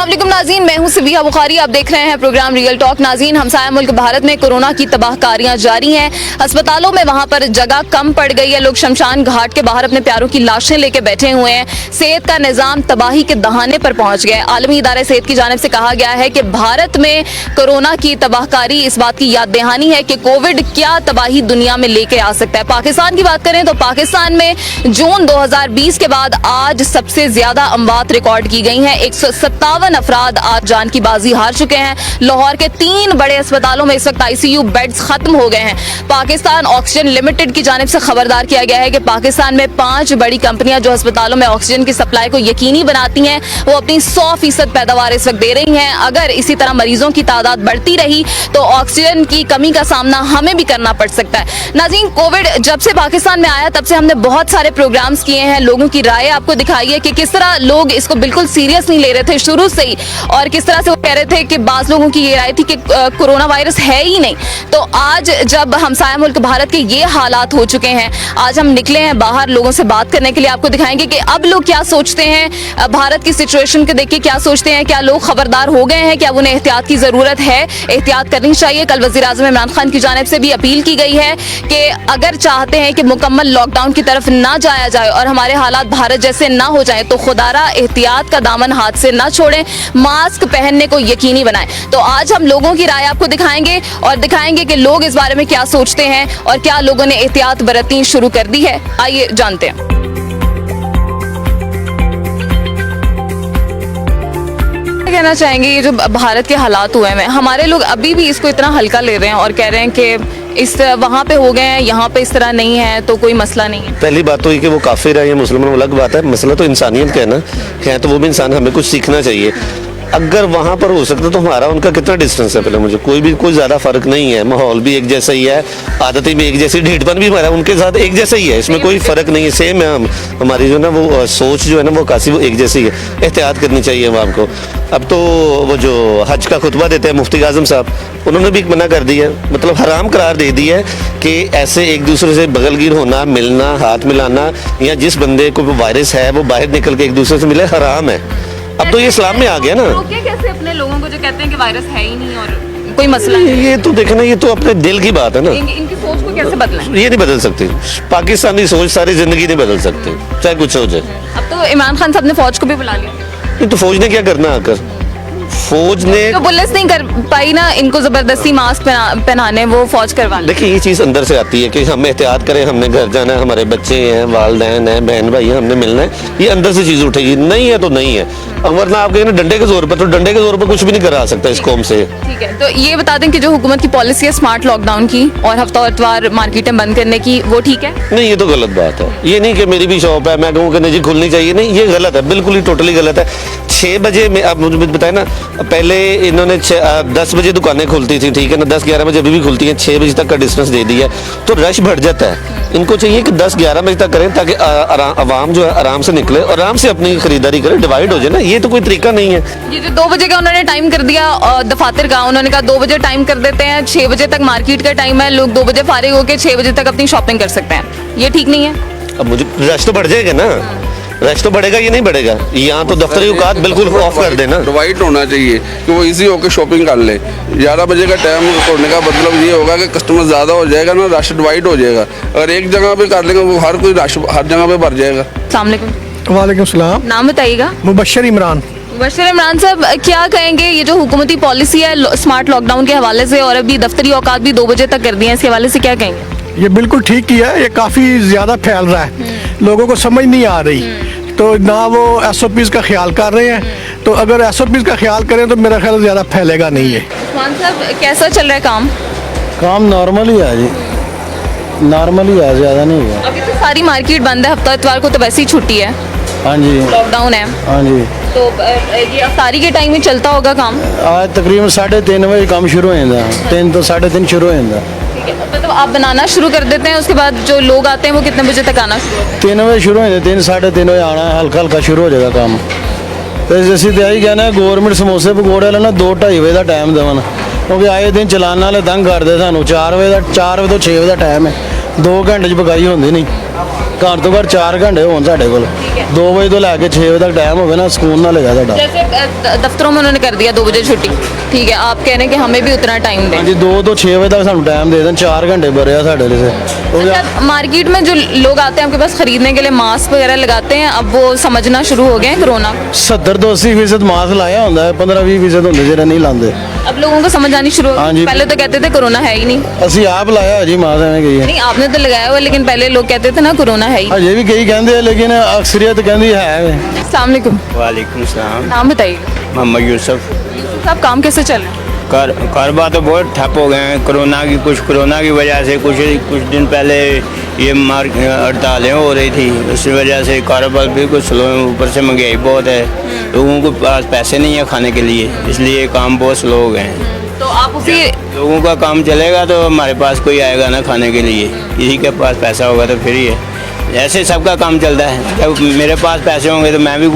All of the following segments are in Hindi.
अस्सलाम वालेकुम नाज़रीन, मैं हूं सबिहा बुखारी। आप देख रहे हैं प्रोग्राम रियल टॉक। नाज़रीन, हमसाया मुल्क भारत में कोरोना की तबाहकारियां जारी हैं। अस्पतालों में वहां पर जगह कम पड़ गई है। लोग शमशान घाट के बाहर अपने प्यारों की लाशें लेके बैठे हुए हैं। सेहत का निज़ाम तबाही के दहाने पर पहुंच गया है। आलमी इदारे सेहत की जानिब से कहा गया है कि भारत में कोरोना की तबाहकारी इस बात की याद दहानी है कि कोविड क्या तबाही दुनिया में लेके आ सकता है। पाकिस्तान की बात करें तो पाकिस्तान में जून 2020 के बाद आज सबसे ज्यादा अमवात रिकॉर्ड की गई हैं। 157 अफराद आज जान की बाजी हार चुके हैं। लाहौर के 3 बड़े अस्पतालों में इस वक्त ICU बेड्स खत्म हो गए हैं। पाकिस्तान ऑक्सीजन लिमिटेड की जानिब से खबरदार किया गया है कि पाकिस्तान में 5 बड़ी कंपनियां जो अस्पतालों में ऑक्सीजन की सप्लाई को यकीनी बनाती हैं, वो अपनी 100% पैदावार इस वक्त दे रही हैं। अगर इसी तरह मरीजों की तादाद बढ़ती रही तो ऑक्सीजन की कमी का सामना हमें भी करना पड़ सकता है। नाज़रीन, कोविड जब से पाकिस्तान में आया तब से हमने बहुत सारे प्रोग्राम्स किए हैं। लोगों की राय आपको दिखाई है कि किस तरह लोग इसको बिल्कुल सीरियस नहीं ले रहे थे शुरू से ही, और किस तरह से वो कह रहे थे कि बाज लोगों की ये राय थी कि कोरोना वायरस है ही नहीं। तो आज जब हमसाया मुल्क भारत के ये हालात हो चुके हैं, आज हम निकले हैं बाहर लोगों से बात करने के लिए। आपको दिखाएंगे कि अब लोग क्या सोचते हैं, भारत की सिचुएशन को देख के क्या सोचते हैं। क्या लोग खबरदार हो गए हैं, क्या उन्हें एहतियात की जरूरत है, एहतियात करनी चाहिए। कल वज़ीर आज़म इमरान खान की जानिब से भी अपील की गई है कि अगर चाहते हैं कि मुकम्मल लॉकडाउन की तरफ ना जाया जाए और हमारे हालात भारत जैसे ना हो जाए तो खुदारा एहतियात का दामन हाथ से ना छोड़ें, मास्क पहनने को यकीनी बनाएं। तो आज हम लोगों की राय आपको दिखाएंगे और दिखाएंगे कि लोग इस बारे में क्या सोचते हैं और क्या लोगों ने एहतियात बरतनी शुरू कर दी है। आइए जानते हैं। कहना चाहेंगे ये जो भारत के हालात हुए हैं, हमारे लोग अभी भी इसको इतना हल्का ले रहे हैं और कह रहे हैं कि इस वहाँ पे हो गए हैं, यहाँ पे इस तरह नहीं है तो कोई मसला नहीं है। पहली बात तो ये कि वो काफिर है या मुसलमान, अलग बात है। मसला तो इंसानियत का है ना, है तो वो भी इंसान, हमें कुछ सीखना चाहिए। अगर वहाँ पर हो सकता तो हमारा उनका कितना डिस्टेंस है, पहले मुझे कोई ज़्यादा फर्क नहीं है। माहौल भी एक जैसा ही है, आदतें भी एक जैसी, ढीठपन भी हमारा उनके साथ एक जैसा ही है, इसमें कोई फ़र्क नहीं है, सेम है। हमारी जो है ना वो सोच जो है ना वो कासी वो एक जैसी है। एहतियात करनी चाहिए आवाम को। अब तो वो जो हज का खुतबा देते हैं मुफ्ती आज़म साहब, उन्होंने भी मना कर दिया, मतलब हराम करार दे दिया है कि ऐसे एक दूसरे से बगलगिर होना, मिलना, हाथ मिलाना, या जिस बंदे को वायरस है वो बाहर निकल के एक दूसरे से मिले, हराम है। अब तो ये इस्लाम में आ गया ना। रोके कैसे अपने लोगों को जो कहते हैं कि वायरस है ही नहीं और कोई मसला नहीं। ये तो देखना, ये तो अपने दिल की बात है ना। इनकी सोच को कैसे बदलें? ये नहीं बदल सकती पाकिस्तानी सोच, सारी जिंदगी नहीं बदल सकती चाहे कुछ हो जाए। अब तो इमरान खान साहब ने फौज को भी बुला लिया। ये तो फौज ने क्या करना आकर, फौज ने तो पुलिस नहीं कर पाई ना, इनको जबरदस्ती मास्क पहनाने, वो फौज करवा ली। देखिए ये चीज़ अंदर से आती है कि हम एहतियात करें, हमने घर जाना है, हमारे बच्चे हैं, वालिदैन हैं, बहन भाई हैं, हमने मिलना है, ये अंदर से चीज़ उठेगी। नहीं है तो नहीं है, वरना आप कहें ना डंडे के जोर पर, तो डंडे के जोर पर कुछ भी नहीं करा सकता इस कौम से। ठीक है, तो ये बता दें कि जो हुकूमत की पॉलिसी है स्मार्ट लॉकडाउन की और हफ्ता इतवार मार्केटें बंद करने की, वो ठीक है? नहीं, ये तो गलत बात है। ये नहीं कि मेरी भी शॉप है मैं कहूँ कि नहीं जी खुलनी चाहिए, नहीं, ये गलत है, बिल्कुल ही टोटली गलत है। 6 बजे में, अब मुझे बताए ना, पहले इन्होंने 10 बजे दुकानें खुलती थी, ठीक है ना, 10-11 बजे अभी भी खुलती हैं, 6 बजे तक का डिस्टेंस दे दिया तो रश बढ़ जाता है। इनको चाहिए कि 10-11 बजे तक करें ताकि आवाम जो है आराम से निकले और आराम से अपनी खरीदारी करे, डिवाइड हो जाए ना। ये तो कोई तरीका नहीं है। ये जो 2 बजे का उन्होंने टाइम कर दिया दफातर का, उन्होंने कहा 2 बजे टाइम कर देते हैं, 6 बजे तक मार्केट का टाइम है, लोग 2 बजे फारिग होकर 6 बजे तक अपनी शॉपिंग कर सकते हैं, ये ठीक नहीं है? अब मुझे रश तो बढ़ जाएगा ना, रश तो बढ़ेगा, ये नहीं बढ़ेगा। यहाँ तो दफ्तरी औकात बिल्कुल ऑफ कर देना, डिवाइड होना चाहिए कि वो इजी होकर शॉपिंग कर ले। 11 बजे का टाइम छोड़ने का मतलब ये होगा कि कस्टमर ज़्यादा हो जाएगा ना, रश डिवाइड हो जाएगा। अगर एक जगह पे कर लेंगे वो हर कोई रश हर जगह पे भर जाएगा। अस्सलाम वालेकुम। वालेकुम सलाम। नाम बताइएगा। मुबशर इमरान। मुबशर इमरान साहब, क्या कहेंगे ये जो हुकूमती पॉलिसी है स्मार्ट लॉकडाउन के हवाले से, और अभी दफ्तरी औकात भी 2 बजे तक कर दिए हैं, इसके हवाले से क्या कहेंगे? ये बिल्कुल ठीक किया है, ये काफ़ी ज़्यादा फैल रहा है, लोगों को समझ नहीं आ रही, तो ना वो SOPs का ख्याल कर रहे हैं। तो अगर SOPs का ख्याल करें तो मेरा ख्याल ज़्यादा फैलेगा नहीं है। उस्मान साहब, कैसा चल रहा है काम? काम नॉर्मल ही है जी, नॉर्मल ही है, ज़्यादा नहीं है। अभी तो सारी मार्केट बंद है, हफ्ता इतवार को तो वैसे ही छुट्टी है, हाँ जी, लॉकडाउन है, हाँ जी। तो ये अफ्तारी के टाइम में चलता होगा काम? आज तकरीबन 3:30 बजे काम शुरू हो जाता है, 3 तो 3:30 शुरू हो जाता है। ठीक है, मतलब आप बनाना शुरू कर देते हैं, उसके बाद जो लोग आते हैं वो कितने बजे तक आना शुरू होते हैं? 3 बजे शुरू हो जाता है, 3-3:30 बजे आना है, हल्का हल्का शुरू हो जाएगा काम। तो जैसे यही कहना है गौरमेंट समोसे पकौड़े वाले ना 2-2:30 बजे का टाइम देवन, क्योंकि आए दिन चलाने वाले तंग करते सानू। 4 बजे तो 6 बजे का टाइम है, 2 घंटे च पकाई होंदी नहीं। ਘੱਟ ਤੋਂ ਘੱਟ 4 ਘੰਟੇ ਹੋਣ ਸਾਡੇ ਕੋਲ 2 ਵਜੇ ਤੋਂ ਲੈ ਕੇ 6 ਵਜੇ ਤੱਕ ਟਾਈਮ ਹੋਵੇ ਨਾ ਸਕੂਨ ਨਾਲ ਹੈਗਾ ਸਾਡਾ। जैसे दफ्तरों में उन्होंने कर दिया 2 बजे छुट्टी, ठीक है, आप कह रहे हैं कि हमें भी उतना टाइम दें। ਹਾਂਜੀ 2 ਤੋਂ 6 ਵਜੇ ਤੱਕ ਸਾਨੂੰ ਟਾਈਮ ਦੇ ਦੇਣ, 4 ਘੰਟੇ ਬਰੇ ਆ ਸਾਡੇ ਲਈ। अच्छा, मार्केट में जो लोग आते हैं आपके पास खरीदने के लिए मास्क वगैरह लगाते हैं, अब वो समझना शुरू हो गए हैं कोरोना। 70 ਤੋਂ 80% ਮਾਸਕ ਲਾਇਆ ਹੁੰਦਾ ਹੈ, 15-20% ਹੁੰਦੇ ਜਿਹੜੇ ਨਹੀਂ ਲਾਉਂਦੇ। अब लोगों को समझ आनी शुरू हो हाँ गई। जी। पहले तो कहते थे कोरोना है ही नहीं। ਅਸੀਂ ਆਪ ਲਾਇਆ ਜੀ ਮਾਸਕ, ਐਵੇਂ ਕਹੀਏ। नहीं, आपने तो लगाया हुआ, लेकिन पहले लोग कहते थे ना कोरोना है ही। ਅਜੇ ਵੀ ਕਈ ਕਹਿੰਦੇ ਆ, ਲੇਕਿन ਅਕਸਰੀਅਤ ਕਹਿੰਦੀ ਹੈ। अस्सलाम वालेकुम, वालेकुम सलाम। नाम बताइए। मोहम्मद यूसुफ। साहब, काम कैसे चल रहा है? कारोबार तो बहुत ठप हो गए हैं कोरोना की वजह से। कुछ दिन पहले ये हड़तालें हो रही थी, उस वजह से कारोबार बिल्कुल स्लो है। ऊपर से महंगाई बहुत है, लोगों के पास पैसे नहीं है खाने के लिए, इसलिए काम बहुत स्लो हो गए हैं। तो आप उसी लोगों का काम चलेगा तो हमारे पास कोई आएगा ना खाने के लिए, किसी के पास पैसा होगा तो फिर ही है। ऐसे सबका काम चलता है। जब मेरे पास पैसे होंगे तो मैं भी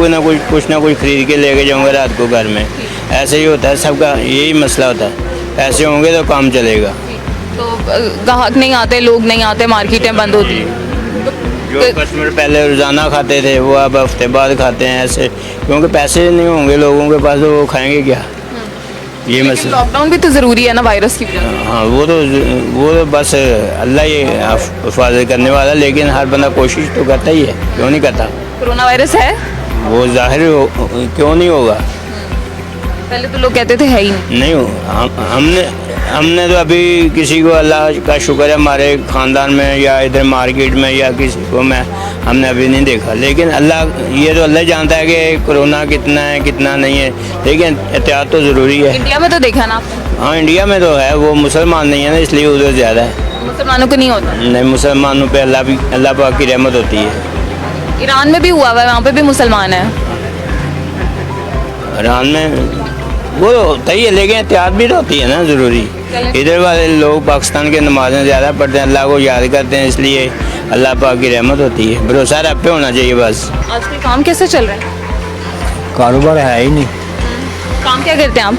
कुछ ना कुछ खरीद के लेके जाऊंगा रात को घर में। ऐसे ही होता है, सबका यही मसला होता है। पैसे होंगे तो काम चलेगा। तो ग्राहक नहीं आते, लोग नहीं आते, मार्केटें बंद होती हैं। जो कस्टमर पहले रोज़ाना खाते थे वो अब हफ्ते बाद खाते हैं, ऐसे, क्योंकि पैसे नहीं होंगे लोगों के पास तो वो खाएंगे क्या, ये लेकिन मसला। लॉकडाउन भी तो ज़रूरी है ना वायरस की वजह से। हाँ, वो तो बस अल्लाह ही हिफाजत करने वाला, लेकिन हर बंदा कोशिश तो करता ही है, क्यों नहीं करता। कोरोना वायरस है, वो जाहिर क्यों नहीं होगा। पहले तो लोग कहते थे है ही नहीं। नहीं हो, हमने तो अभी किसी को, अल्लाह का शुक्र है, हमारे ख़ानदान में या इधर मार्केट में या किसी को हमने अभी नहीं देखा। लेकिन ये तो अल्लाह जानता है कि कोरोना कितना है कितना नहीं है, लेकिन एहतियात तो ज़रूरी है। इंडिया में तो देखा ना आपने, हाँ, इंडिया में तो है, वो मुसलमान नहीं है ना, इसलिए उधर ज़्यादा है। मुसलमानों को नहीं होता। नहीं, मुसलमानों पे अल्लाह पाक की रहमत होती है। ईरान में भी हुआ हुआ है, वहाँ पे भी मुसलमान है। ईरान में वो होता ही है, लेकिन एहतियात भी तो होती है ना ज़रूरी। इधर वाले लोग पाकिस्तान के नमाज़ें ज़्यादा पढ़ते हैं, अल्लाह को याद करते हैं, इसलिए अल्लाह पाक की रहमत होती है। भरोसा रब पे होना चाहिए बस। आजकल काम कैसे चल रहा है? ਕਾਰੋਬਾਰ है ही नहीं। काम क्या करते हैं आप?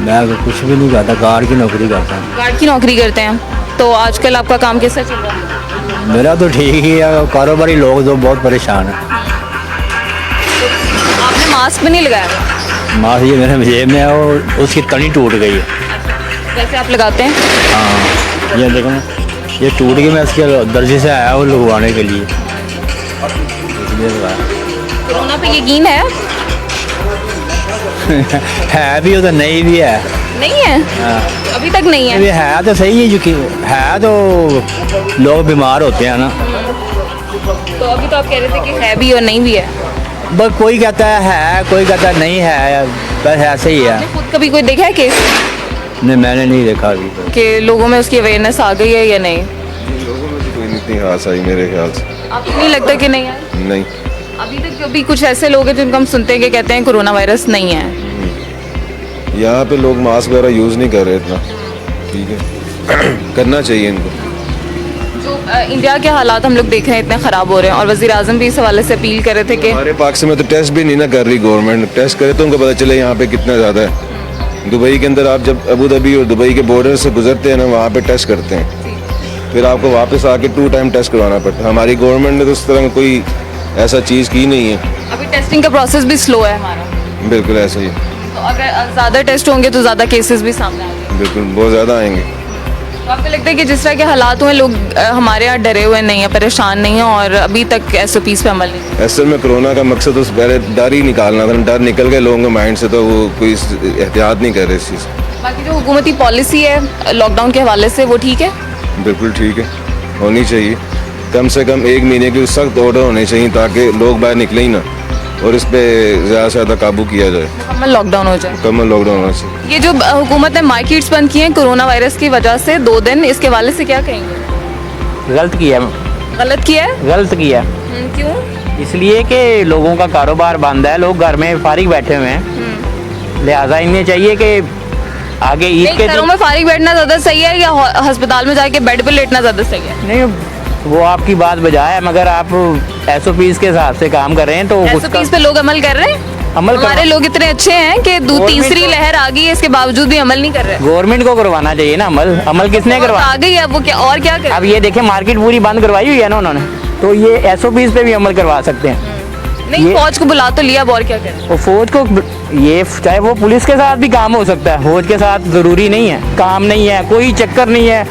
मैं कुछ भी नहीं करता, गार्ड की नौकरी करता हूँ। गार्ड की नौकरी करते हैं, तो आजकल आपका काम कैसा चल रहा है? मेरा तो ठीक ही है, कारोबारी लोग तो बहुत परेशान हैं। आपने मास्क भी नहीं लगाया? मास्क ये मेरे जेब में है और उसकी कड़ी टूट गई है। कैसे आप लगाते हैं? हाँ, ये देखो ना, ये टूट गई, मैं उसके दर्जे से आया हूँ लगवाने के लिए, इसलिए लगाया। कोरोना पे यकीन है? है भी उधर, नहीं भी है। नहीं है, हाँ, अभी तक नहीं ये है। है तो सही है, यकीन है तो लोग बीमार होते हैं ना। तो अभी तो आप कह रहे थे कि है भी और नहीं भी है। बस कोई कहता है, कोई कहता है नहीं है, बस ऐसे ही है। आपने खुद कभी कोई देखा है केस नहीं, मैंने नहीं देखा अभी तो। कि लोगों में उसकी अवेयरनेस आ गई है या नहीं? लोगों में तो कोई इतनी खास आई मेरे ख्याल से। आपको नहीं लगता कि नहीं है? नहीं, अभी तक अभी कुछ ऐसे लोग हैं जिनको हम सुनते हैं कि कहते हैं कोरोना वायरस नहीं है। यहाँ पे लोग मास्क वगैरह यूज़ नहीं कर रहे इतना, ठीक है। करना चाहिए इनको। जो इंडिया के हालात हम लोग देख रहे हैं इतने ख़राब हो रहे हैं, और वज़ीर आज़म भी इस हवाले से अपील कर रहे थे कि हमारे पाकिस्तान में तो टेस्ट भी नहीं ना कर रही गवर्नमेंट। टेस्ट करे तो उनको पता चले यहाँ पे कितना ज़्यादा है। दुबई के अंदर आप जब अबू धाबी और दुबई के बॉर्डर से गुजरते हैं ना, वहाँ पे टेस्ट करते हैं, फिर आपको वापस आके 2 टाइम टेस्ट करवाना पड़ता है। हमारी गवर्नमेंट ने तो उस तरह कोई ऐसा चीज़ की नहीं है। अभी टेस्टिंग का प्रोसेस भी स्लो है हमारा। बिल्कुल ऐसा ही, तो अगर ज़्यादा टेस्ट होंगे तो ज़्यादा केसेस भी सामने आएंगे। बिल्कुल बहुत ज़्यादा आएंगे। तो आपको लगता है कि जिस तरह के हालात हुए, लोग हमारे यहाँ डरे हुए नहीं हैं, परेशान नहीं हैं, और अभी तक SOPs पे अमल नहीं? असल में कोरोना का मकसद उस पहले डर ही निकालना था। डर निकल गए लोगों के माइंड से, तो वो कोई एहतियात नहीं कर रहे इस चीज़ से। बाकी जो हुकूमती पॉलिसी है लॉकडाउन के हवाले से, वो ठीक है? बिल्कुल ठीक है, होनी चाहिए। कम से कम 1 महीने की सख्त ऑर्डर होने चाहिए ताकि लोग बाहर निकले ही ना, और इस पे ज़्यादा से ज़्यादा काबू किया जाए, मुकम्मल लॉकडाउन हो जाए। कम लॉकडाउन होना चाहिए। ये जो हुकूमत ने मार्केट्स बंद की हैं कोरोना वायरस की वजह से 2 दिन, इसके हवाले से क्या कहेंगे? गलत किया, गलत किया है? गलत किया क्यों? इसलिए कि लोगों का कारोबार बंद है, लोग घर में फारिग बैठे हुए हैं, लिहाजा इन्हें चाहिए कि आगे ईद नहीं, के घरों में फारिग बैठना ज़्यादा सही है या अस्पताल में जाके बेड पे लेटना ज़्यादा सही है? नहीं, वो आपकी बात बजाय है, मगर आप SOPs के हिसाब से काम कर रहे हैं तो उसका SOPs पे लोग अमल कर रहे हैं? अमल हमारे लोग इतने अच्छे हैं कि तीसरी लहर आ गई है, इसके बावजूद भी अमल नहीं कर रहे। गवर्नमेंट को करवाना चाहिए ना अमल। अमल किसने तो करवाना? आ गई है वो, क्या और क्या करे? अब ये देखें मार्केट पूरी बंद करवाई हुई है ना उन्होंने, तो ये SOPs पे भी अमल करवा सकते हैं। नहीं, ये- फौज को बुला तो लिया, अब और क्या करें? वो फौज को, ये चाहे वो पुलिस के साथ भी काम हो सकता है, फौज के साथ ज़रूरी नहीं है, काम नहीं है, कोई चक्कर नहीं है,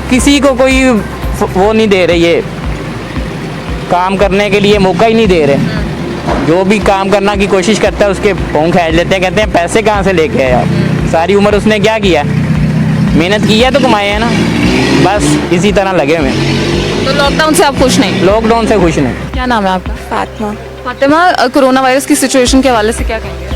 किसी को कोई वो नहीं दे रहे, ये काम करने के लिए मौका ही नहीं दे रहे। जो भी काम करना की कोशिश करता है उसके पोंख खींच लेते हैं, कहते हैं पैसे कहाँ से लेके आए आप? सारी उम्र उसने क्या किया? मेहनत की है तो कमाए हैं ना, बस इसी तरह लगे हुए हैं। तो लॉकडाउन से आप खुश नहीं? लॉकडाउन से खुश नहीं। क्या नाम है आपका? फातिमा। फातिमा, कोरोना वायरस की सिचुएशन के हवाले से क्या कहेंगे?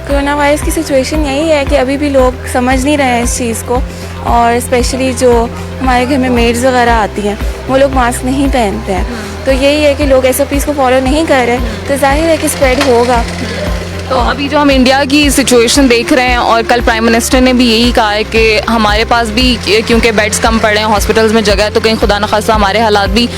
कोरोना वायरस की सिचुएशन यही है कि अभी भी लोग समझ नहीं रहे हैं इस चीज़ को, और स्पेशली जो हमारे घर में मेड्स वगैरह आती हैं वो लोग मास्क नहीं पहनते हैं। तो यही है कि लोग SOPs को फॉलो नहीं कर रहे, तो जाहिर है कि स्प्रेड होगा। तो अभी जो हम इंडिया की सिचुएशन देख रहे हैं, और कल प्राइम मिनिस्टर ने भी यही कहा है कि हमारे पास भी क्योंकि बेड्स कम पड़े हैं, हॉस्पिटल्स में जगह है, तो कहीं खुदा न खास्ता हमारे हालात भी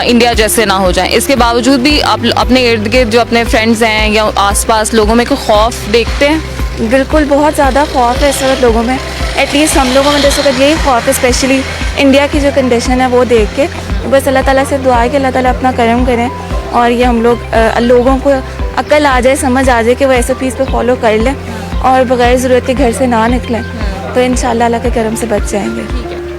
इंडिया जैसे ना हो जाएं। इसके बावजूद भी आप अपने इर्द गिर्द जो अपने फ्रेंड्स हैं या आसपास लोगों में कोई खौफ देखते हैं? बिल्कुल, बहुत ज़्यादा खौफ है इस वक्त लोगों में। एटलीस्ट हम लोगों में इस वक्त यही खौफ है, स्पेशली इंडिया की जो कंडीशन है वो देख के। बस अल्लाह ताला से दुआ है कि अल्लाह ताला अपना करम करें और ये हम लोगों को अक्ल आ जाए, समझ आ जाए कि वो SOPs पे फॉलो कर लें और बगैर ज़रूरत के घर से ना निकलें, तो इंशाल्लाह अल्लाह के करम से बच जाएंगे।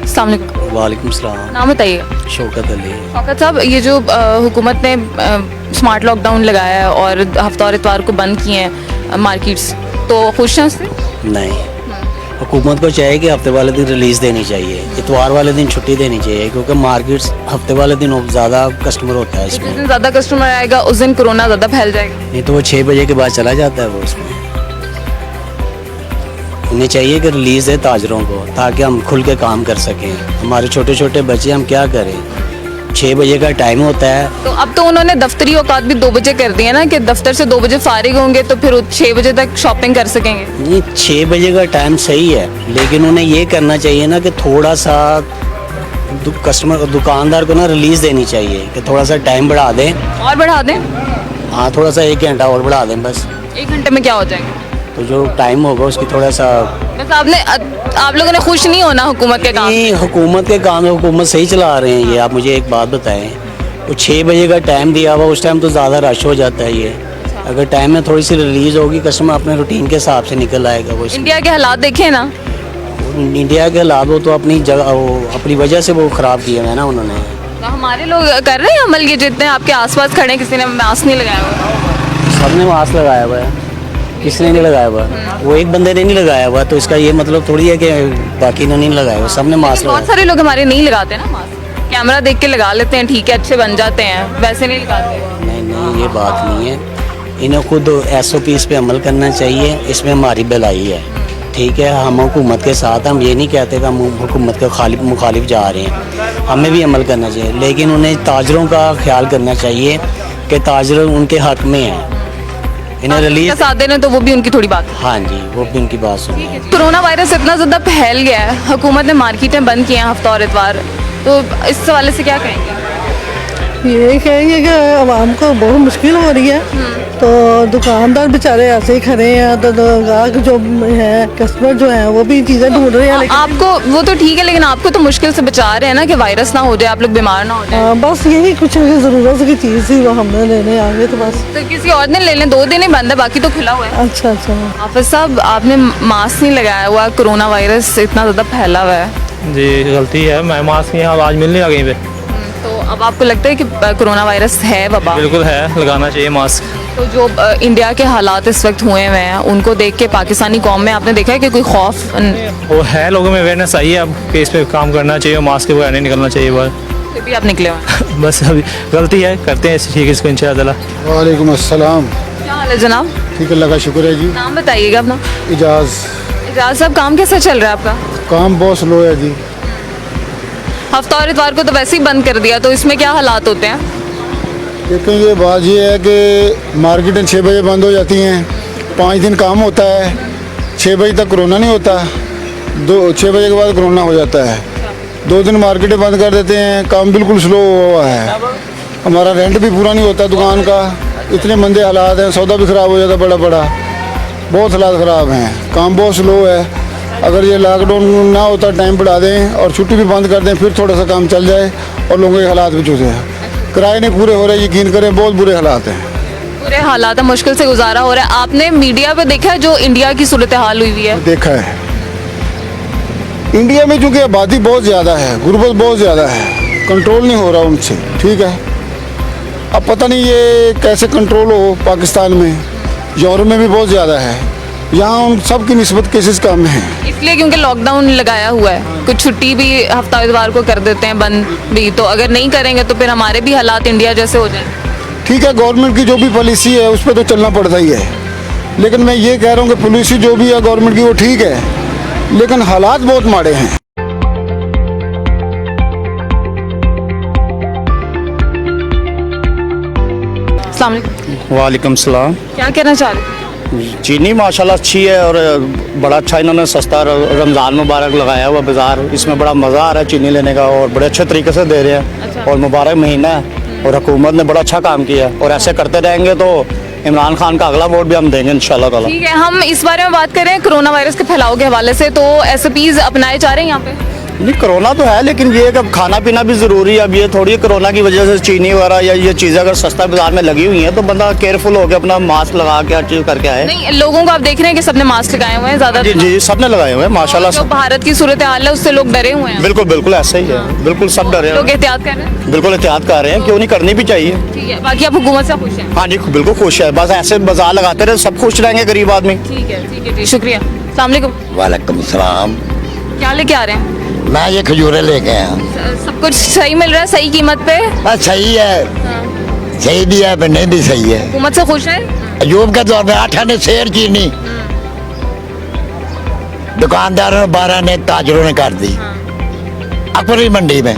अस्सलाम वालेकुम। वालेकुम सलाम। नाम बताइएगा। शौकत अली। शौकत साहब, ये जो हुकूमत ने स्मार्ट लॉकडाउन लगाया है और हफ्ता और इतवार को बंद किए हैं मार्केट्स, तो खुश हैं उससे? नहीं, हुकूमत को चाहिए कि हफ्ते वाले दिन रिलीज़ देनी चाहिए, इतवार वाले दिन छुट्टी देनी चाहिए, क्योंकि मार्केट्स हफ्ते वाले दिन ज़्यादा कस्टमर होता है जिस इसमें। दिन ज़्यादा कस्टमर आएगा उस दिन कोरोना ज़्यादा फैल जाएगा। नहीं तो वो 6 बजे के बाद चला जाता है वो उसमें। उन्हें चाहिए कि रिलीज़ दे ताजरों को, ताकि हम खुल के काम कर सकें। हमारे छोटे छोटे बच्चे, हम क्या करें? 6 बजे का टाइम होता है। तो अब तो उन्होंने दफ्तरी औकात भी 2 बजे कर दिए ना, कि दफ्तर से 2 बजे फारिग होंगे तो फिर 6 बजे तक शॉपिंग कर सकेंगे। नहीं, 6 बजे का टाइम सही है, लेकिन उन्हें ये करना चाहिए ना कि थोड़ा सा दुकानदार को ना रिलीज़ देनी चाहिए कि थोड़ा सा टाइम बढ़ा दें। और बढ़ा दें? हाँ, थोड़ा सा 1 घंटा और बढ़ा दें बस। 1 घंटे में क्या हो जाएगा? तो जो टाइम होगा उसकी थोड़ा सा। बस आप लोगों ने खुश नहीं होना हुकूमत के काम से? नहीं, हुकूमत के काम है, हुकूमत सही चला रहे हैं ये। आप मुझे एक बात बताएं, वो 6 बजे का टाइम दिया हुआ, उस टाइम तो ज़्यादा रश हो जाता है ये। अगर टाइम में थोड़ी सी रिलीज़ होगी, कस्टमर अपने रूटीन के हिसाब से निकल आएगा। वो इंडिया के हालात देखे ना, इंडिया के हालात वो तो अपनी जगह, वो अपनी वजह से वो ख़राब किए हैं ना उन्होंने। तो हमारे लोग कर रहे हैं अमल, ये जितने आपके आसपास खड़े हैं किसी ने मास्क नहीं लगाया हुआ? सबने मास्क लगाया हुआ है, किसने नहीं लगाया हुआ? वो एक बंदे ने नहीं लगाया हुआ, तो इसका ये मतलब थोड़ी है कि बाकी ने नहीं लगाया हुआ, सबने मास्क बहुत लगाया। सारे लोग हमारे नहीं लगाते ना मास्क, कैमरा देख के लगा लेते हैं, ठीक है अच्छे बन जाते हैं, वैसे नहीं लगाते। नहीं नहीं, ये बात नहीं है। इन्हें खुद SOPs पे अमल करना चाहिए, इसमें हमारी भलाई है। ठीक है, हम हुकूमत के साथ, हम ये नहीं कहते कि हम हुकूमत के मुखालिफ जा रहे हैं, हमें भी अमल करना चाहिए, लेकिन उन्हें ताजरों का ख्याल करना चाहिए कि ताजर उनके हक में है। इन्हें रिलीज साथ देने तो वो भी उनकी थोड़ी बात है। हाँ जी, वो भी उनकी बात सुनिए। कोरोना वायरस इतना ज़्यादा फैल गया है, हुकूमत ने मार्केटें बंद की हैं हफ्ता और इतवार, तो इस हवाले से क्या कहेंगे? ये कहेंगे कि आवाम को बहुत मुश्किल हो रही है, तो दुकानदार बेचारे ऐसे ही खड़े हैं, तो ग्राहक जो है, कस्टमर जो है, वो भी चीज़ें ढूंढ रहे हैं। लेकिन आपको वो तो ठीक है, लेकिन आपको तो मुश्किल से बचा रहे हैं ना कि वायरस ना हो जाए, आप लोग बीमार ना हो जाए। बस यही कुछ ज़रूरत की चीज़ थी, वो हमने लेने आ गए, तो बस। तो किसी और दिन ले लें, 2 दिन ही बंद है, बाकी तो खुला हुआ है। अच्छा अच्छा। हाफिज साहब, आपने मास्क नहीं लगाया हुआ, कोरोना वायरस इतना ज़्यादा फैला हुआ है। जी गलती है, मैं मास्क यहाँ आज मिल नहीं लगा कहीं पे। तो अब आपको लगता है कि कोरोना वायरस है वबा? बिल्कुल है, लगाना चाहिए मास्क। तो जो इंडिया के हालात इस वक्त हुए हुए हैं, उनको देख के पाकिस्तानी कौम में आपने देखा है कि कोई खौफ? वो है, लोगों में अवेयरनेस आई है अब कि इस पे काम करना चाहिए, मास्क के बगैर नहीं निकलना चाहिए बाहर। फिर भी आप निकले हुए बस अभी गलती है, करते हैं ठीक है इसको इंशाअल्लाह। वालेकुम अस्सलाम। क्या हाल है जनाब? ठीक, अल्लाह का शुक्र है जी। नाम बताइएगा अपना। इजाज़ साहब, काम कैसा चल रहा है आपका? काम बहुत स्लो है जी। हफ्ता और इतवार को तो वैसे ही बंद कर दिया, तो इसमें क्या हालात होते हैं? लेकिन ये बात ये है कि मार्केटें 6 बजे बंद हो जाती हैं, 5 दिन काम होता है, 6 बजे तक कोरोना नहीं होता, 6 बजे के बाद कोरोना हो जाता है, 2 दिन मार्केटें बंद कर देते हैं, काम बिल्कुल स्लो हुआ है, हमारा रेंट भी पूरा नहीं होता दुकान का। इतने मंदे हालात हैं, सौदा भी ख़राब हो जाता बड़ा बड़ा, बहुत हालात ख़राब हैं, काम बहुत स्लो है। अगर ये लॉकडाउन ना होता, टाइम बढ़ा दें और छुट्टी भी बंद कर दें, फिर थोड़ा सा काम चल जाए और लोगों के हालात भी चूसे हैं। किराए नहीं पूरे हो रहे, यकीन करें बहुत बुरे हालात हैं। बुरे हालात है, मुश्किल से गुजारा हो रहा है। आपने मीडिया पे देखा है जो इंडिया की सूरत हाल हुई है? देखा है, इंडिया में चूँकि आबादी बहुत ज़्यादा है, गुर्बत बहुत ज़्यादा है, कंट्रोल नहीं हो रहा उनसे, ठीक है। अब पता नहीं ये कैसे कंट्रोल हो। पाकिस्तान में, यूरोप में भी बहुत ज़्यादा है, यहाँ उन सब की निस्बत केसेस कम हैं। इसलिए क्योंकि लॉकडाउन लगाया हुआ है, कुछ छुट्टी भी हफ्ता इतवार को कर देते हैं, बंद भी। तो अगर नहीं करेंगे तो फिर हमारे भी हालात इंडिया जैसे हो जाए। ठीक है, गवर्नमेंट की जो भी पॉलिसी है उस पर तो चलना पड़ता ही है, लेकिन मैं ये कह रहा हूँ कि पॉलिसी जो भी है गवर्नमेंट की वो ठीक है, लेकिन हालात बहुत माड़े हैं। अस्सलाम वालेकुम। वालेकुम सलाम। क्या कहना चाह रहे हैं? चीनी माशाल्लाह अच्छी है और बड़ा अच्छा इन्होंने सस्ता रमज़ान मुबारक लगाया हुआ बाज़ार, इसमें बड़ा मज़ा आ रहा है चीनी लेने का और बड़े अच्छे तरीके से दे रहे हैं। और मुबारक महीना है और हुकूमत ने बड़ा अच्छा काम किया और ऐसे करते रहेंगे तो इमरान खान का अगला वोट भी हम देंगे इंशाल्लाह ताला। ठीक है, हम इस बारे में बात करें कोरोना वायरस के फैलाव के हवाले से, तो SOPs अपनाए जा रहे हैं यहाँ पे? नहीं, कोरोना तो है, लेकिन ये कि खाना पीना भी ज़रूरी है। अब ये थोड़ी कोरोना की वजह से चीनी वगैरह या ये चीज़ें अगर सस्ता बाजार में लगी हुई हैं तो बंदा केयरफुल होकर अपना मास्क लगा के हर चीज़ करके आए। नहीं, लोगों को आप देख रहे हैं कि सबने मास्क लगाए हुए हैं ज़्यादा? जी जी, सबने लगाए हुए हैं माशाल्लाह। जो भारत की सूरत हाल है उससे लोग डरे हुए हैं? बिल्कुल बिल्कुल ऐसा ही है, बिल्कुल सब डरे हैं, लोग एहतियात कर रहे हैं। बिल्कुल एहतियात कर रहे हैं, क्यों नहीं, करनी भी चाहिए। ठीक है, बाकी आप हुकूमत से खुश हैं? हाँ जी बिल्कुल खुश है, बस ऐसे बाजार लगाते रहे सब खुश रहेंगे गरीब आदमी। ठीक है जी, शुक्रिया। अस्सलाम वालेकुम। वालेकुम सलाम। क्या लेके आ रहे हैं? मैं ये खजूरें लेके आया। सब कुछ सही मिल रहा है, सही कीमत पे? बस सही है, सही भी है पर नहीं भी सही है। हुकूमत से खुश है? अयूब के दौर में 8 आने शेर चीनी दुकानदारों ने 12 ने ताजरों ने कर दी। अकबरी मंडी में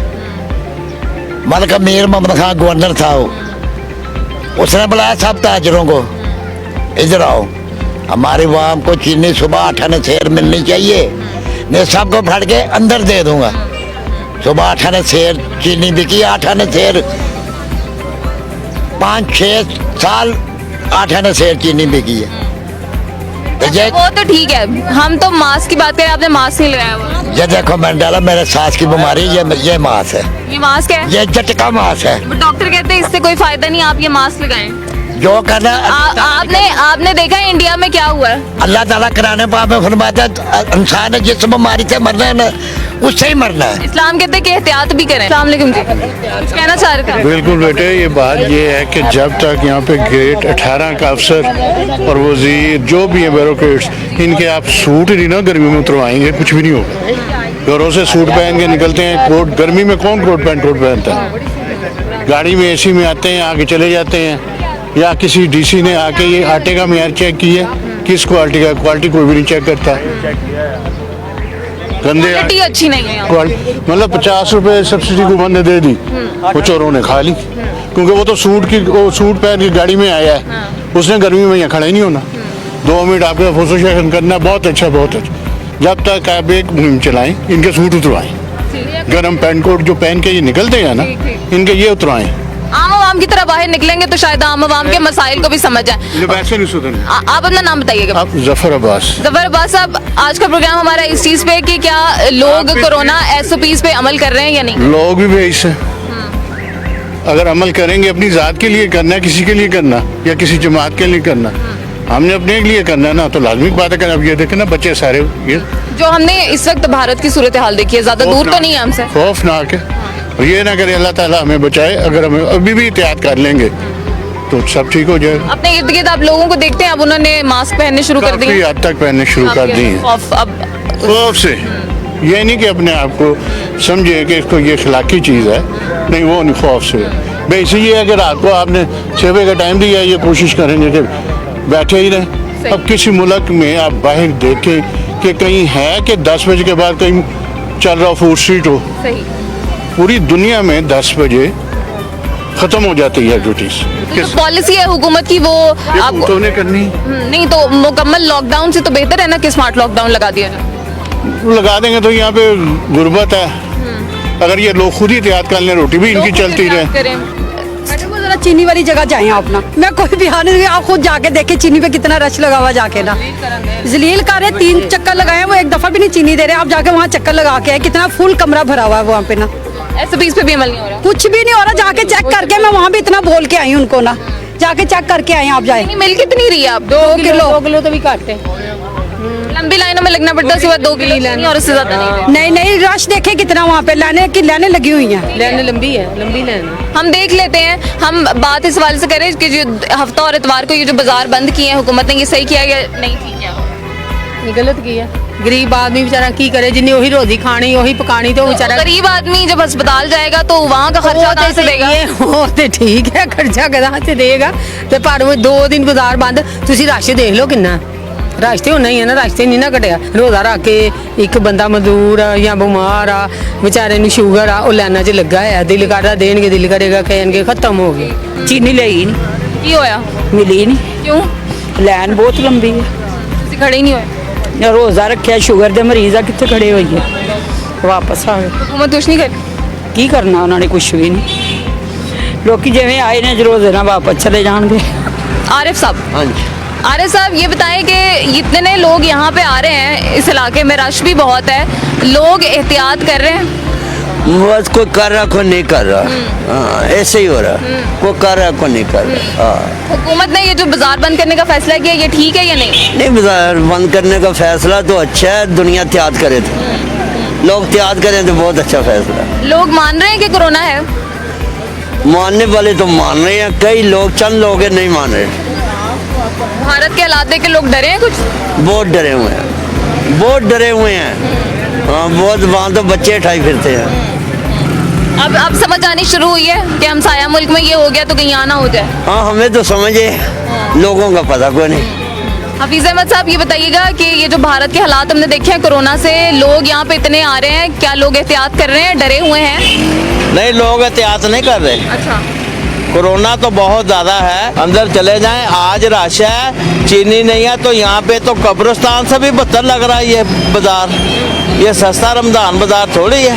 मलक मीर मोहम्मद खान गवर्नर था, उसने बुलाया सब ताजरों को, इधर आओ, हमारी वाम को चीनी सुबह 8 आने शेर मिलनी चाहिए, मैं सबको फड़ के अंदर दे दूंगा। सुबह 8 आने शेर चीनी बिकी, 8 आने शेर 5-6 साल 8 आने शेर चीनी बिकी है। वो तो ठीक है, हम तो मास्क की बात करें, आपने मास्क नहीं लगाया हुआ। ये देखो मैंने डाला, मेरे सांस की बीमारी, ये मास्क है। ये मास्क है? ये झटका मास्क है। डॉक्टर कहते हैं इससे कोई फायदा नहीं, आप ये मास्क लगाएं। जो करना आपने देखा है इंडिया में क्या हुआ है? अल्लाह ताला कराने पाप में फरमाता है इंसान जिस बीमारी से मरना है ना उससे ही मरना है। इस्लाम कहते हैं कि एहतियात भी करें। अस्सलाम वालेकुम जी, कुछ कहना चाह रहे थे? बिल्कुल बेटे, ये बात ये है कि जब तक यहाँ पे ग्रेड 18 का अफसर और वजीर जो भी है ब्यूरोक्रेट्स, इनके आप सूट ही नहीं ना गर्मी में उतरवाएंगे, कुछ भी नहीं होगा। घरों से सूट पहन के निकलते हैं, कोट, गर्मी में कौन कोट पैंट कोट पहनता है? गाड़ी में AC में आते हैं, आगे चले जाते हैं, या किसी DC ने आके ये आटे का मेयार चेक किया, किस क्वालिटी का, क्वालिटी कोई भी नहीं चेक करता। गंदे क्वालिटी अच्छी नहीं है, मतलब 50 रुपए सब्सिडी को बंद दे दी, वो चोरों ने खा ली, क्योंकि वो तो सूट पहन के गाड़ी में आया है, उसने गर्मी में यहाँ खड़ा ही नहीं होना। 2 मिनट आपके फोटो सेशन करना, बहुत अच्छा बहुत अच्छा। जब तक आप एक मुहिम चलाएं, इनके सूट उतरवाएं, गर्म पैंट कोट जो पहन के ये निकलते हैं ना, इनके ये उतरवाएं। आम आवाम की तरह बाहर निकलेंगे तो शायद आम आवाम के मसाइल को भी समझ जाए। वैसे नहीं सुधरना। आप अपना नाम बताइएगा। जफर अब्बास। जफर अब्बास साहब, आज का प्रोग्राम हमारा इस चीज पे कि क्या लोग कोरोना SOPs पे अमल कर रहे हैं या नहीं? लोग भी बेइस हैं, अगर अमल करेंगे अपनी जात के लिए करना है, किसी के लिए करना या किसी जमात के लिए करना, हमने अपने लिए करना है ना, तो लाजमी बात है करना। अब ये देखें ना, बच्चे सारे ये जो हमने इस वक्त भारत की सूरत हाल देखी है, ज्यादा दूर तो नहीं है हमसे, खौफनाक है। और ये ना करे अल्लाह ताला हमें बचाए, अगर हमें अभी भी एहतियात कर लेंगे तो सब ठीक हो जाए। अपने इर्द गिर्द आप लोगों को देखते हैं, अब उन्होंने मास्क पहनने शुरू कर दिए, काफी हद तक पहनने शुरू कर दिए हैं। खौफ से, ये नहीं कि अपने आप को समझे कि इसको ये खिलाकी चीज़ है, नहीं, वो नहीं, खौफ से। वैसे ये है कि रात को आपने 6 बजे का टाइम दिया, ये कोशिश करेंगे कि बैठे ही रहें। अब किसी मुल्क में आप बाहर देखें कि कहीं है कि 10 बजे के बाद कहीं चल रहा फूड स्ट्रीट हो, पूरी दुनिया में 10 बजे खत्म हो जाती है ड्यूटीज। तो पॉलिसी है हुकूमत की, वो आपको ने करनी नहीं, तो मुकम्मल लॉकडाउन से तो बेहतर है ना कि स्मार्ट लॉकडाउन लगा दिया जाए। लगा देंगे तो यहाँ पे गुर्बत है, अगर ये लोग खुद ही एहतियात कर लें, रोटी भी इनकी चलती रहे। जरा चीनी वाली जगह जाए आप ना, मैं कोई बिहार नहीं, आप खुद जाके देखे चीनी पे कितना रश लगा हुआ जाके ना, जलील कर रहे 3 चक्कर लगाए, वो एक दफा भी नहीं चीनी दे रहे, आप जाके वहाँ चक्कर लगा के आए, कितना फुल कमरा भरा हुआ है वहाँ पे ना। SOPs पे भी अमल नहीं हो रहा, कुछ भी नहीं हो रहा, जाके चेक करके मैं वहाँ भी इतना बोल के आई उनको ना, जाके चेक करके आए आप जाए। मिल कितनी रही है आप? 2 किलो तो भी घट है, लंबी लाइनों में लगना पड़ता है, सुबह 2 किलो नहीं और उससे ज्यादा नहीं। नहीं रश देखे कितना वहाँ पे, लाइनें लगी हुई हैं, लाइनें लंबी है, लंबी लाइन। हम देख लेते हैं, हम बात इस सवाल से करें कि जो हफ्ता और इतवार को ये जो बाजार बंद किए हैं हुकूमत ने, ये सही किया या नहीं ठीक किया? ये गलत किया, गरीब आदमी बेचारा की करे, जिन्हें वही रोजी खानी वही पकानी, तो बेचारा गरीब आदमी जब अस्पताल जाएगा तो वहाँ का खर्चा कहाँ से देगा? वो तो ठीक है, खर्चा कहाँ से देगा, तो पर वो 2 दिन बाजार बंद, तुसी रश देख लो किन्ना रश तो होना ही है ना, रश तो नहीं ना घटिया, रोजा रख के एक बंदा मजदूर या बीमार आ, बेचारे नूं शुगर आ, वो लाइनां 'च लगा है, दिल करदा देणगे, दिल करेगा कहणगे खत्म हो गई, चीनी ਲਈ नहीं, की होया? मिली नहीं, क्यों? लाइन बहुत लंबी है, तुसी खड़े ही नहीं होए? रोजा रखिया, शुगर दे मरीज आ, कित्थे खड़े होइए, वापस आ गए। हुकूमत कुछ नहीं करी? की करना उन्होंने, कुछ भी नहीं, लोग जिवें आए ने रोजे ना वापस चले जाएंगे। आरिफ साहब, हाँ जी, आरिफ साहब ये बताएं कि इतने लोग यहाँ पे आ रहे हैं, इस इलाके में रश भी बहुत है, लोग एहतियात कर रहे हैं? बस कोई कर रहा कोई नहीं कर रहा, ऐसे ही हो रहा, कोई कर रहा कोई नहीं कर रहा। हुकूमत ने ये जो बाजार बंद करने का फैसला किया, ये ठीक है या नहीं? नहीं, बाजार बंद करने का फैसला तो अच्छा है, दुनिया एहतियात करे तो, लोग एहतियात करें तो बहुत अच्छा फैसला है। लोग मान रहे हैं कि कोरोना है? मानने वाले तो मान रहे हैं, कई लोग, चंद लोग नहीं मान रहे। भारत के हालात देख के लोग डरे हैं कुछ? बहुत डरे हुए हैं, बहुत डरे हुए हैं, हाँ बहुत, वहाँ तो बच्चे उठाई फिरते हैं। अब समझ आनी शुरू हुई है कि हम साया मुल्क में ये हो गया तो कहीं आना हो जाए। हाँ हमें तो समझे, लोगों का पता कोई नहीं। हफीज अहमद साहब ये बताइएगा कि ये जो भारत के हालात हमने देखे हैं कोरोना से, लोग यहाँ पे इतने आ रहे हैं, क्या लोग एहतियात कर रहे हैं, डरे हुए हैं? नहीं, लोग एहतियात नहीं कर रहे। अच्छा, कोरोना तो बहुत ज़्यादा है, अंदर चले जाएं, आज रश है, चीनी नहीं है, तो यहाँ पे तो कब्रिस्तान से भी बदतर लग रहा है ये बाज़ार, ये सस्ता रमज़ान बाज़ार थोड़ी है,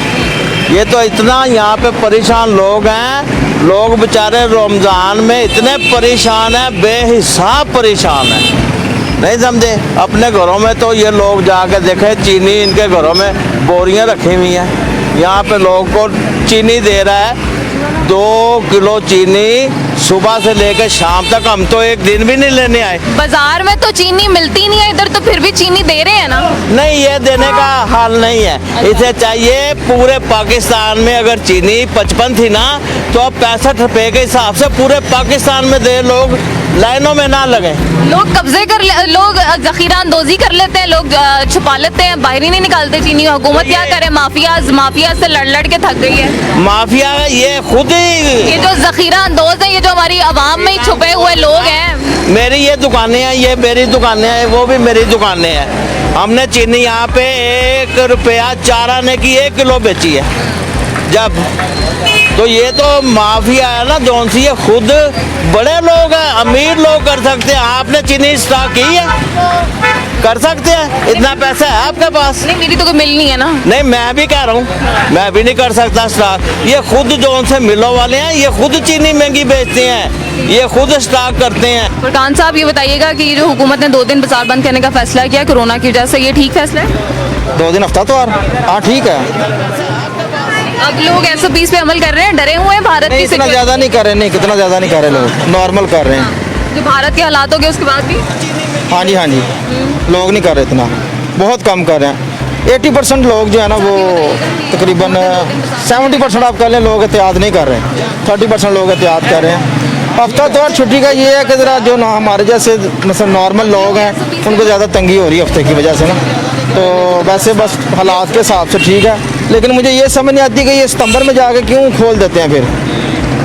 ये तो इतना यहाँ पे परेशान लोग हैं, लोग बेचारे रमज़ान में इतने परेशान हैं, बेहिसाब परेशान हैं, नहीं समझे। अपने घरों में तो ये लोग जाके देखें, चीनी इनके घरों में बोरियां रखी हुई हैं, यहाँ पे लोग को चीनी दे रहा है 2 किलो चीनी सुबह से लेकर शाम तक, हम तो एक दिन भी नहीं लेने आए। बाजार में तो चीनी मिलती नहीं है, इधर तो फिर भी चीनी दे रहे हैं ना? नहीं, ये देने का हाल नहीं है, इसे चाहिए पूरे पाकिस्तान में अगर चीनी 55 थी ना, तो अब 65 रुपए के हिसाब से पूरे पाकिस्तान में दे, लोग लाइनों में ना लगे। लोग कब्जे कर लोग जखीरा अंदोजी कर लेते हैं, लोग छुपा लेते हैं, बाहर ही नहीं निकालते चीनी। हुकूमत क्या करे, माफिया से लड़ के थक गई है। माफिया ये खुद ही, ये जो जखीरा अंदोज है, ये जो हमारी आवाम में ही छुपे हुए लोग हैं। मेरी ये दुकानें हैं, ये मेरी दुकानें हैं, वो भी मेरी दुकानें हैं, हमने चीनी यहाँ पे 1 रुपया 4 आने की 1 किलो बेची है जब, तो ये तो माफिया है ना, जौन सी ये खुद बड़े लोग हैं, अमीर लोग कर सकते हैं। आपने चीनी स्टॉक की है, कर सकते हैं, इतना पैसा है आपके पास? नहीं, मेरी तो कोई मिल नहीं है ना। नहीं, मैं भी कह रहा हूँ, मैं भी नहीं कर सकता स्टॉक, ये खुद जौन से मिलों वाले हैं, ये खुद चीनी महंगी बेचते हैं, ये खुद स्टॉक करते हैं। फरकान साहब ये बताइएगा कि ये जो हुकूमत ने 2 दिन बाजार बंद करने का फैसला किया कोरोना की वजह से, ये ठीक फैसला है? 2 दिन हफ्ता तो हाँ ठीक है। अब लोग SOPs पे अमल कर रहे हैं, डरे हुए हैं भारत की? इतना ज़्यादा नहीं कर रहे, नहीं कितना ज़्यादा नहीं कर रहे लोग, नॉर्मल कर रहे हैं। जो भारत के हालात हो गए उसके बाद भी? हाँ जी, लोग नहीं कर रहे इतना, बहुत कम कर रहे हैं। 80% लोग जो है ना, वो तकरीबन 70% आप कह लें, लोग एहतियात नहीं कर रहे, 30% लोग एहतियात कर रहे हैं। हफ्ता तो छुट्टी का ये है कि ज़रा जो ना हमारे जैसे मतलब नॉर्मल लोग हैं, उनको ज़्यादा तंगी हो रही है हफ्ते की वजह से ना, तो वैसे बस हालात के हिसाब से ठीक है, लेकिन मुझे ये समझ नहीं आती कि ये सितंबर में जाके क्यों खोल देते हैं फिर।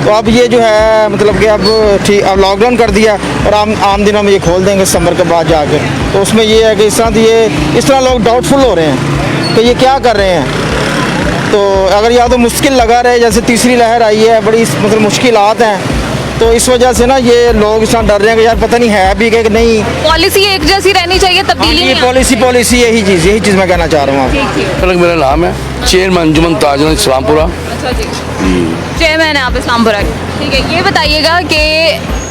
तो अब ये जो है मतलब कि अब ठीक, अब लॉकडाउन कर दिया और आम दिनों में ये खोल देंगे सितंबर के बाद जाके, तो उसमें ये है कि इस तरह लोग डाउटफुल हो रहे हैं कि ये क्या कर रहे हैं। तो अगर या तो मुश्किल लगा रहे, जैसे तीसरी लहर आई है, बड़ी मतलब मुश्किलात हैं, तो इस वजह से ना ये लोग इस तरह डर रहे हैं कि यार पता नहीं है भी कि नहीं। पॉलिसी एक जैसी रहनी चाहिए, तब्दीली नहीं। पॉलिसी यही चीज़ मैं कहना चाह रहा हूँ। मेरा नाम है चेयरमैन अंजुमन ताजुल इस्लामपुरा। अच्छा जी। चेयरमैन है आप इस्लामपुरा के, ठीक है। ये बताइएगा कि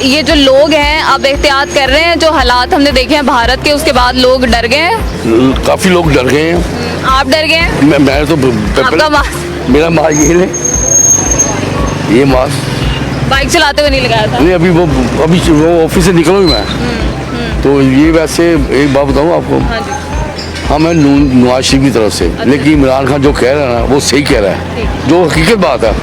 ये जो लोग हैं अब एहतियात कर रहे हैं, जो हालात हमने देखे हैं भारत के, उसके बाद लोग डर गए हैं? काफ़ी लोग डर गए हैं। आप डर गए हैं? मैं तो आपका मास्क? मेरा मास्क ये मास्क बाइक चलाते हुए नहीं लगाया था? नहीं, अभी वो ऑफिस से निकला ही मैं। तो ये वैसे एक बात बताऊँ आपको, हाँ मैं नवाज शरीफ की तरफ से, लेकिन इमरान खान जो कह रहा है ना वो सही कह रहा है, जो हकीकत बात है।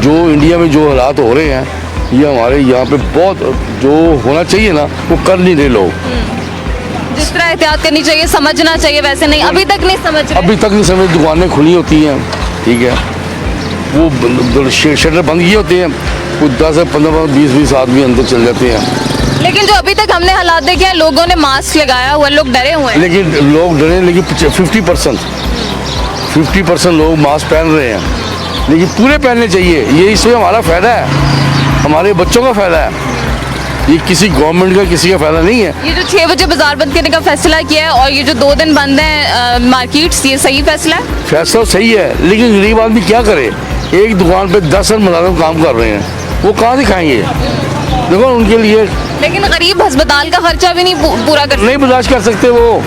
जो इंडिया में जो हालात हो रहे हैं, ये हमारे यहाँ पे बहुत जो होना चाहिए ना वो कर नहीं रहे लोग। जिस तरह एहतियात करनी चाहिए, समझना चाहिए, वैसे नहीं, अभी तक नहीं समझ रहे। अभी तक नहीं समझ, दुकानें खुली होती हैं, ठीक है, वो शटर बंद किए होते हैं, कुछ 10 15 20 आदमी अंदर चल जाते हैं। लेकिन जो अभी तक हमने हालात देखे हैं, लोगों ने मास्क लगाया हुआ, लोग डरे हुए हैं। लेकिन लोग डरे, लेकिन 50% लोग मास्क पहन रहे हैं, लेकिन पूरे पहनने चाहिए। ये इससे हमारा फ़ायदा है, हमारे बच्चों का फ़ायदा है, ये किसी गवर्नमेंट का किसी का फ़ायदा नहीं है। ये जो 6 बजे बाजार बंद करने का फैसला किया है और ये जो 2 दिन बंद है मार्केट्स, ये सही फैसला है? फैसला सही है, लेकिन गरीब आदमी क्या करे? एक दुकान पे 10 मुलाजिम काम कर रहे हैं, वो कहाँ से खाएंगे? देखो उनके लिए। लेकिन गरीब अस्पताल का खर्चा भी नहीं पूरा कर, नहीं बर्दाश्त कर सकते, वो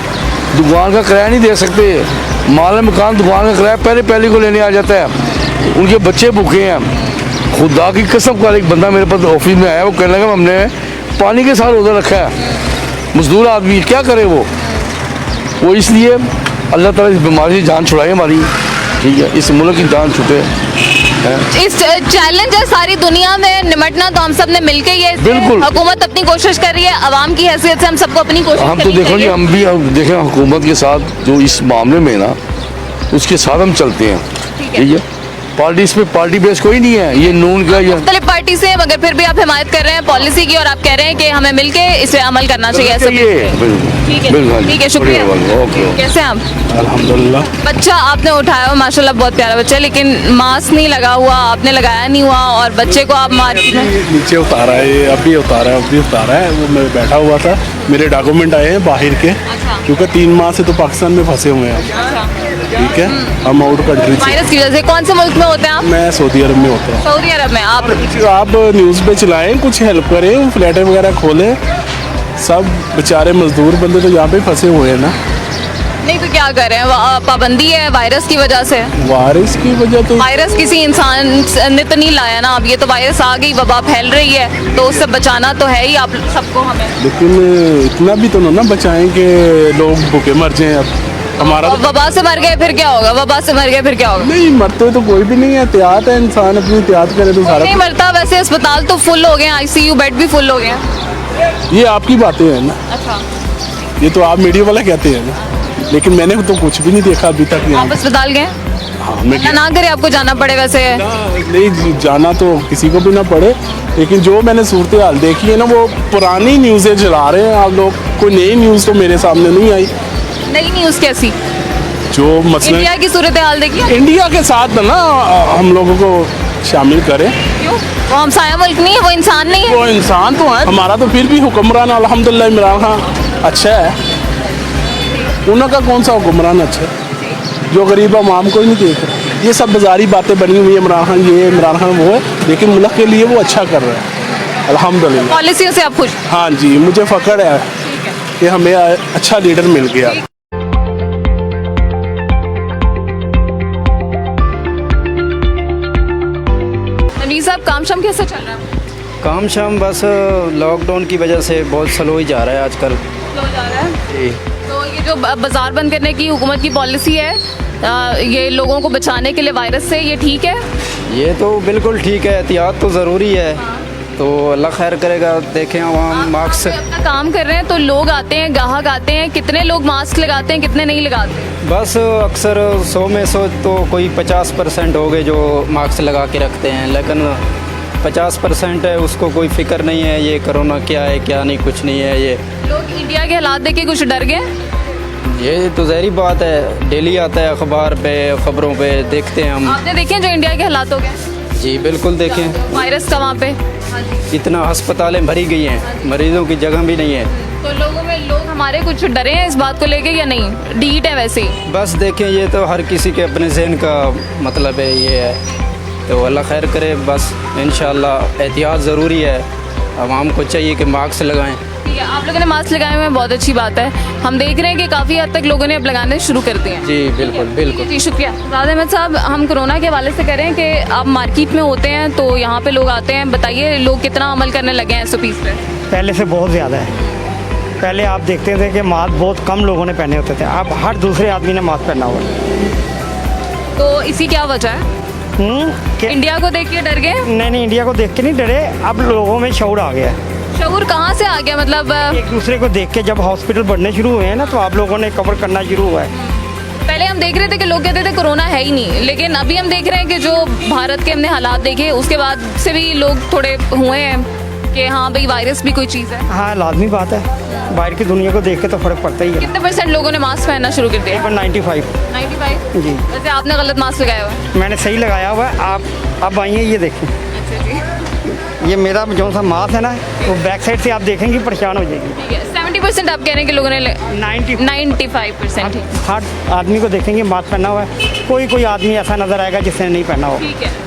दुकान का किराया नहीं दे सकते। माल मकान दुकान का किराया पहले को लेने आ जाता है, उनके बच्चे भूखे हैं। खुदा की कसम का एक बंदा मेरे पास ऑफिस में आया, वो कहने लगा हमने पानी के साथ उधर रखा है, मजदूर आदमी क्या करे वो इसलिए अल्लाह ताला इस बीमारी से जान छुड़ाए हमारी, ठीक है, इस मुल्क की जान छुटे। इस चैलेंज है सारी दुनिया में निमटना, तो हम सब ने मिलकर ये, बिल्कुल हुकूमत अपनी कोशिश कर रही है, आवाम की हैसियत से हम सबको अपनी कोशिश हम तो देखो जी, हम भी देखें हुकूमत के साथ जो इस मामले में ना, उसके साथ हम चलते हैं, ठीक है। पार्टी बेस कोई नहीं है, ये नून का ये मुख्तलिफ पार्टी से, मगर फिर भी आप हिमायत कर रहे हैं पॉलिसी की और आप कह रहे हैं कि हमें मिलके इस पे अमल करना चाहिए। ठीक है, शुक्रिया। कैसे हैं आप? अल्हम्दुलिल्लाह। बच्चा आपने उठाया हुआ, माशाल्लाह बहुत प्यारा बच्चा है, लेकिन मास्क नहीं लगा हुआ, आपने लगाया नहीं हुआ और बच्चे को आप नीचे उतारा है, ये अभी उतारा है, वो मैं बैठा हुआ था, मेरे डॉक्यूमेंट आए हैं बाहर के, क्योंकि 3 माह से तो पाकिस्तान में फंसे हुए हैं, ठीक है, हम आउट कंट्री से। वायरस की वजह से कौन से मुल्क में होते हैं आप? मैं सऊदी अरब में होता हूँ। सऊदी अरब में आप न्यूज़ पे चलाएं, कुछ हेल्प करें, फ्लैटें वगैरह खोलें, सब बेचारे मजदूर बंदे तो यहाँ पे फंसे हुए हैं ना। नहीं तो क्या कर रहे हैं, पाबंदी है वायरस की वजह से? वायरस की वजह तो वायरस किसी इंसान ने तो नहीं लाया ना, अब ये तो वायरस आ गई, वबा फैल रही है, तो उससे बचाना तो है ही आप सबको हमें। लेकिन इतना भी तो ना बचाएं कि लोग भूखे मर जाएं। अब हमारा वबा से मर गए फिर क्या होगा? वबा से मर गए फिर क्या होगा? नहीं मरते तो कोई भी नहीं है, एहतियात है, इंसान अपनी एहतियात करे तो सारा नहीं मरता। वैसे अस्पताल तो फुल हो गए, ICU बेड भी फुल हो गए। ये आपकी बातें हैं ना। अच्छा, ये तो आप मीडिया वाला कहते हैं ना, लेकिन मैंने तो कुछ भी नहीं देखा अभी तक यहाँ। आप अस्पताल गए? हाँ, ना करे आपको जाना पड़े वैसे। नहीं जाना तो किसी को भी ना पड़े, लेकिन जो मैंने सूरत हाल देखी है ना, वो पुरानी न्यूज़ें चला रहे हैं आप लोग, कोई नई न्यूज़ तो मेरे सामने नहीं आई। नई न्यूज़ कैसी? जो मसला इंडिया की सूरत हाल देखिए, इंडिया के साथ ना हम लोगों को शामिल करें। क्यों? वो हमसाया मुल्क नहीं है, वो इंसान नहीं है। वो इंसान तो है, हमारा तो फिर भी हुक्मरान अल्हम्दुलिल्लाह इमरान खान अच्छा है, उनका कौन सा हुक्मरान अच्छा है जो गरीब आवाम को ही नहीं देख रहा। ये सब बाजारी बातें बनी हुई है, इमरान खान ये इमरान खान वो है, लेकिन मुल्क के लिए वो अच्छा कर रहा है अल्हम्दुलिल्लाह। पॉलिसियों से आप खुश? हाँ जी, मुझे फ़ख्र है कि हमें अच्छा लीडर मिल गया। साहब काम शाम कैसा चल रहा है? काम शाम बस लॉकडाउन की वजह से बहुत स्लो ही जा रहा है आजकल। स्लो जा रहा है? तो ये जो बाजार बंद करने की हुकूमत की पॉलिसी है, ये लोगों को बचाने के लिए वायरस से, ये ठीक है? ये तो बिल्कुल ठीक है, एहतियात तो ज़रूरी है, तो अल्लाह खैर करेगा। देखें वहाँ मास्क अपना काम कर रहे हैं तो लोग आते हैं, ग्राहक आते हैं, कितने लोग मास्क लगाते हैं, कितने नहीं लगाते? बस अक्सर 100 में 100 तो कोई 50% हो गए जो मास्क लगा के रखते हैं, लेकिन 50% है उसको कोई फिक्र नहीं है ये कोरोना क्या है क्या नहीं, कुछ नहीं है। ये लोग इंडिया के हालात देख के कुछ डर गए? ये तो ज़ाहिर बात है, डेली आता है अखबार पे, खबरों पे देखते हैं हम। आपने देखे जो इंडिया के हालात हो गए? जी बिल्कुल देखें। वायरस का वहाँ पे इतना अस्पतालें भरी गई हैं, मरीजों की जगह भी नहीं है। तो लोग हमारे कुछ डरे हैं इस बात को लेके या नहीं? डीट है वैसे ही? बस देखें, ये तो हर किसी के अपने ज़हन का मतलब है, ये है तो अल्लाह खैर करे। बस इंशाल्लाह एहतियात ज़रूरी है, आवाम को चाहिए कि मास्क लगाएं। ठीक है, आप लोगों ने मास्क लगाए हुए हैं, बहुत अच्छी बात है। हम देख रहे हैं कि काफ़ी हद तक लोगों ने अब लगाने शुरू कर दिए हैं। जी बिल्कुल बिल्कुल। जी शुक्रिया। उस्ताद अहमद साहब, हम कोरोना के हवाले से करें कि आप मार्केट में होते हैं तो यहाँ पे लोग आते हैं, बताइए लोग कितना अमल करने लगे हैं SOPs पे? पहले से बहुत ज़्यादा है। पहले आप देखते थे कि मास्क बहुत कम लोगों ने पहने होते थे, अब हर दूसरे आदमी ने मास्क पहना हुआ है। तो इसी क्या वजह है? इंडिया को देख के डर गए? नहीं, इंडिया को देख के नहीं डरे, अब लोगों में शऊर आ गया है। शऊर कहाँ से आ गया मतलब? एक दूसरे को देख के जब हॉस्पिटल बढ़ने शुरू हुए हैं ना, तो आप लोगों ने कवर करना शुरू हुआ है। पहले हम देख रहे थे कि लोग कहते थे कोरोना है ही नहीं, लेकिन अभी हम देख रहे हैं कि जो भारत के हमने हालात देखे उसके बाद से भी लोग थोड़े हुए हैं कि हाँ भाई वायरस भी कोई चीज़ है। हाँ, लाजमी बात है, बाहर की दुनिया को देख के तो फर्क पड़ता ही है। कितने % लोगों ने मास्क पहनना शुरू कर दिया? 95 जी। वैसे आपने गलत मास्क लगाया हुआ है? मैंने सही लगाया हुआ है। आप अब आइए, ये देखें। ये मेरा जो सा मास्क है ना, वो बैक साइड से आप देखेंगे परेशान हो जाएगी। 70% आप कह रहे हैं कि लोगों ने 95%। हर आदमी को देखेंगे मास्क पहना हुआ है, कोई आदमी ऐसा नजर आएगा जिसने नहीं पहना हो। ठीक है।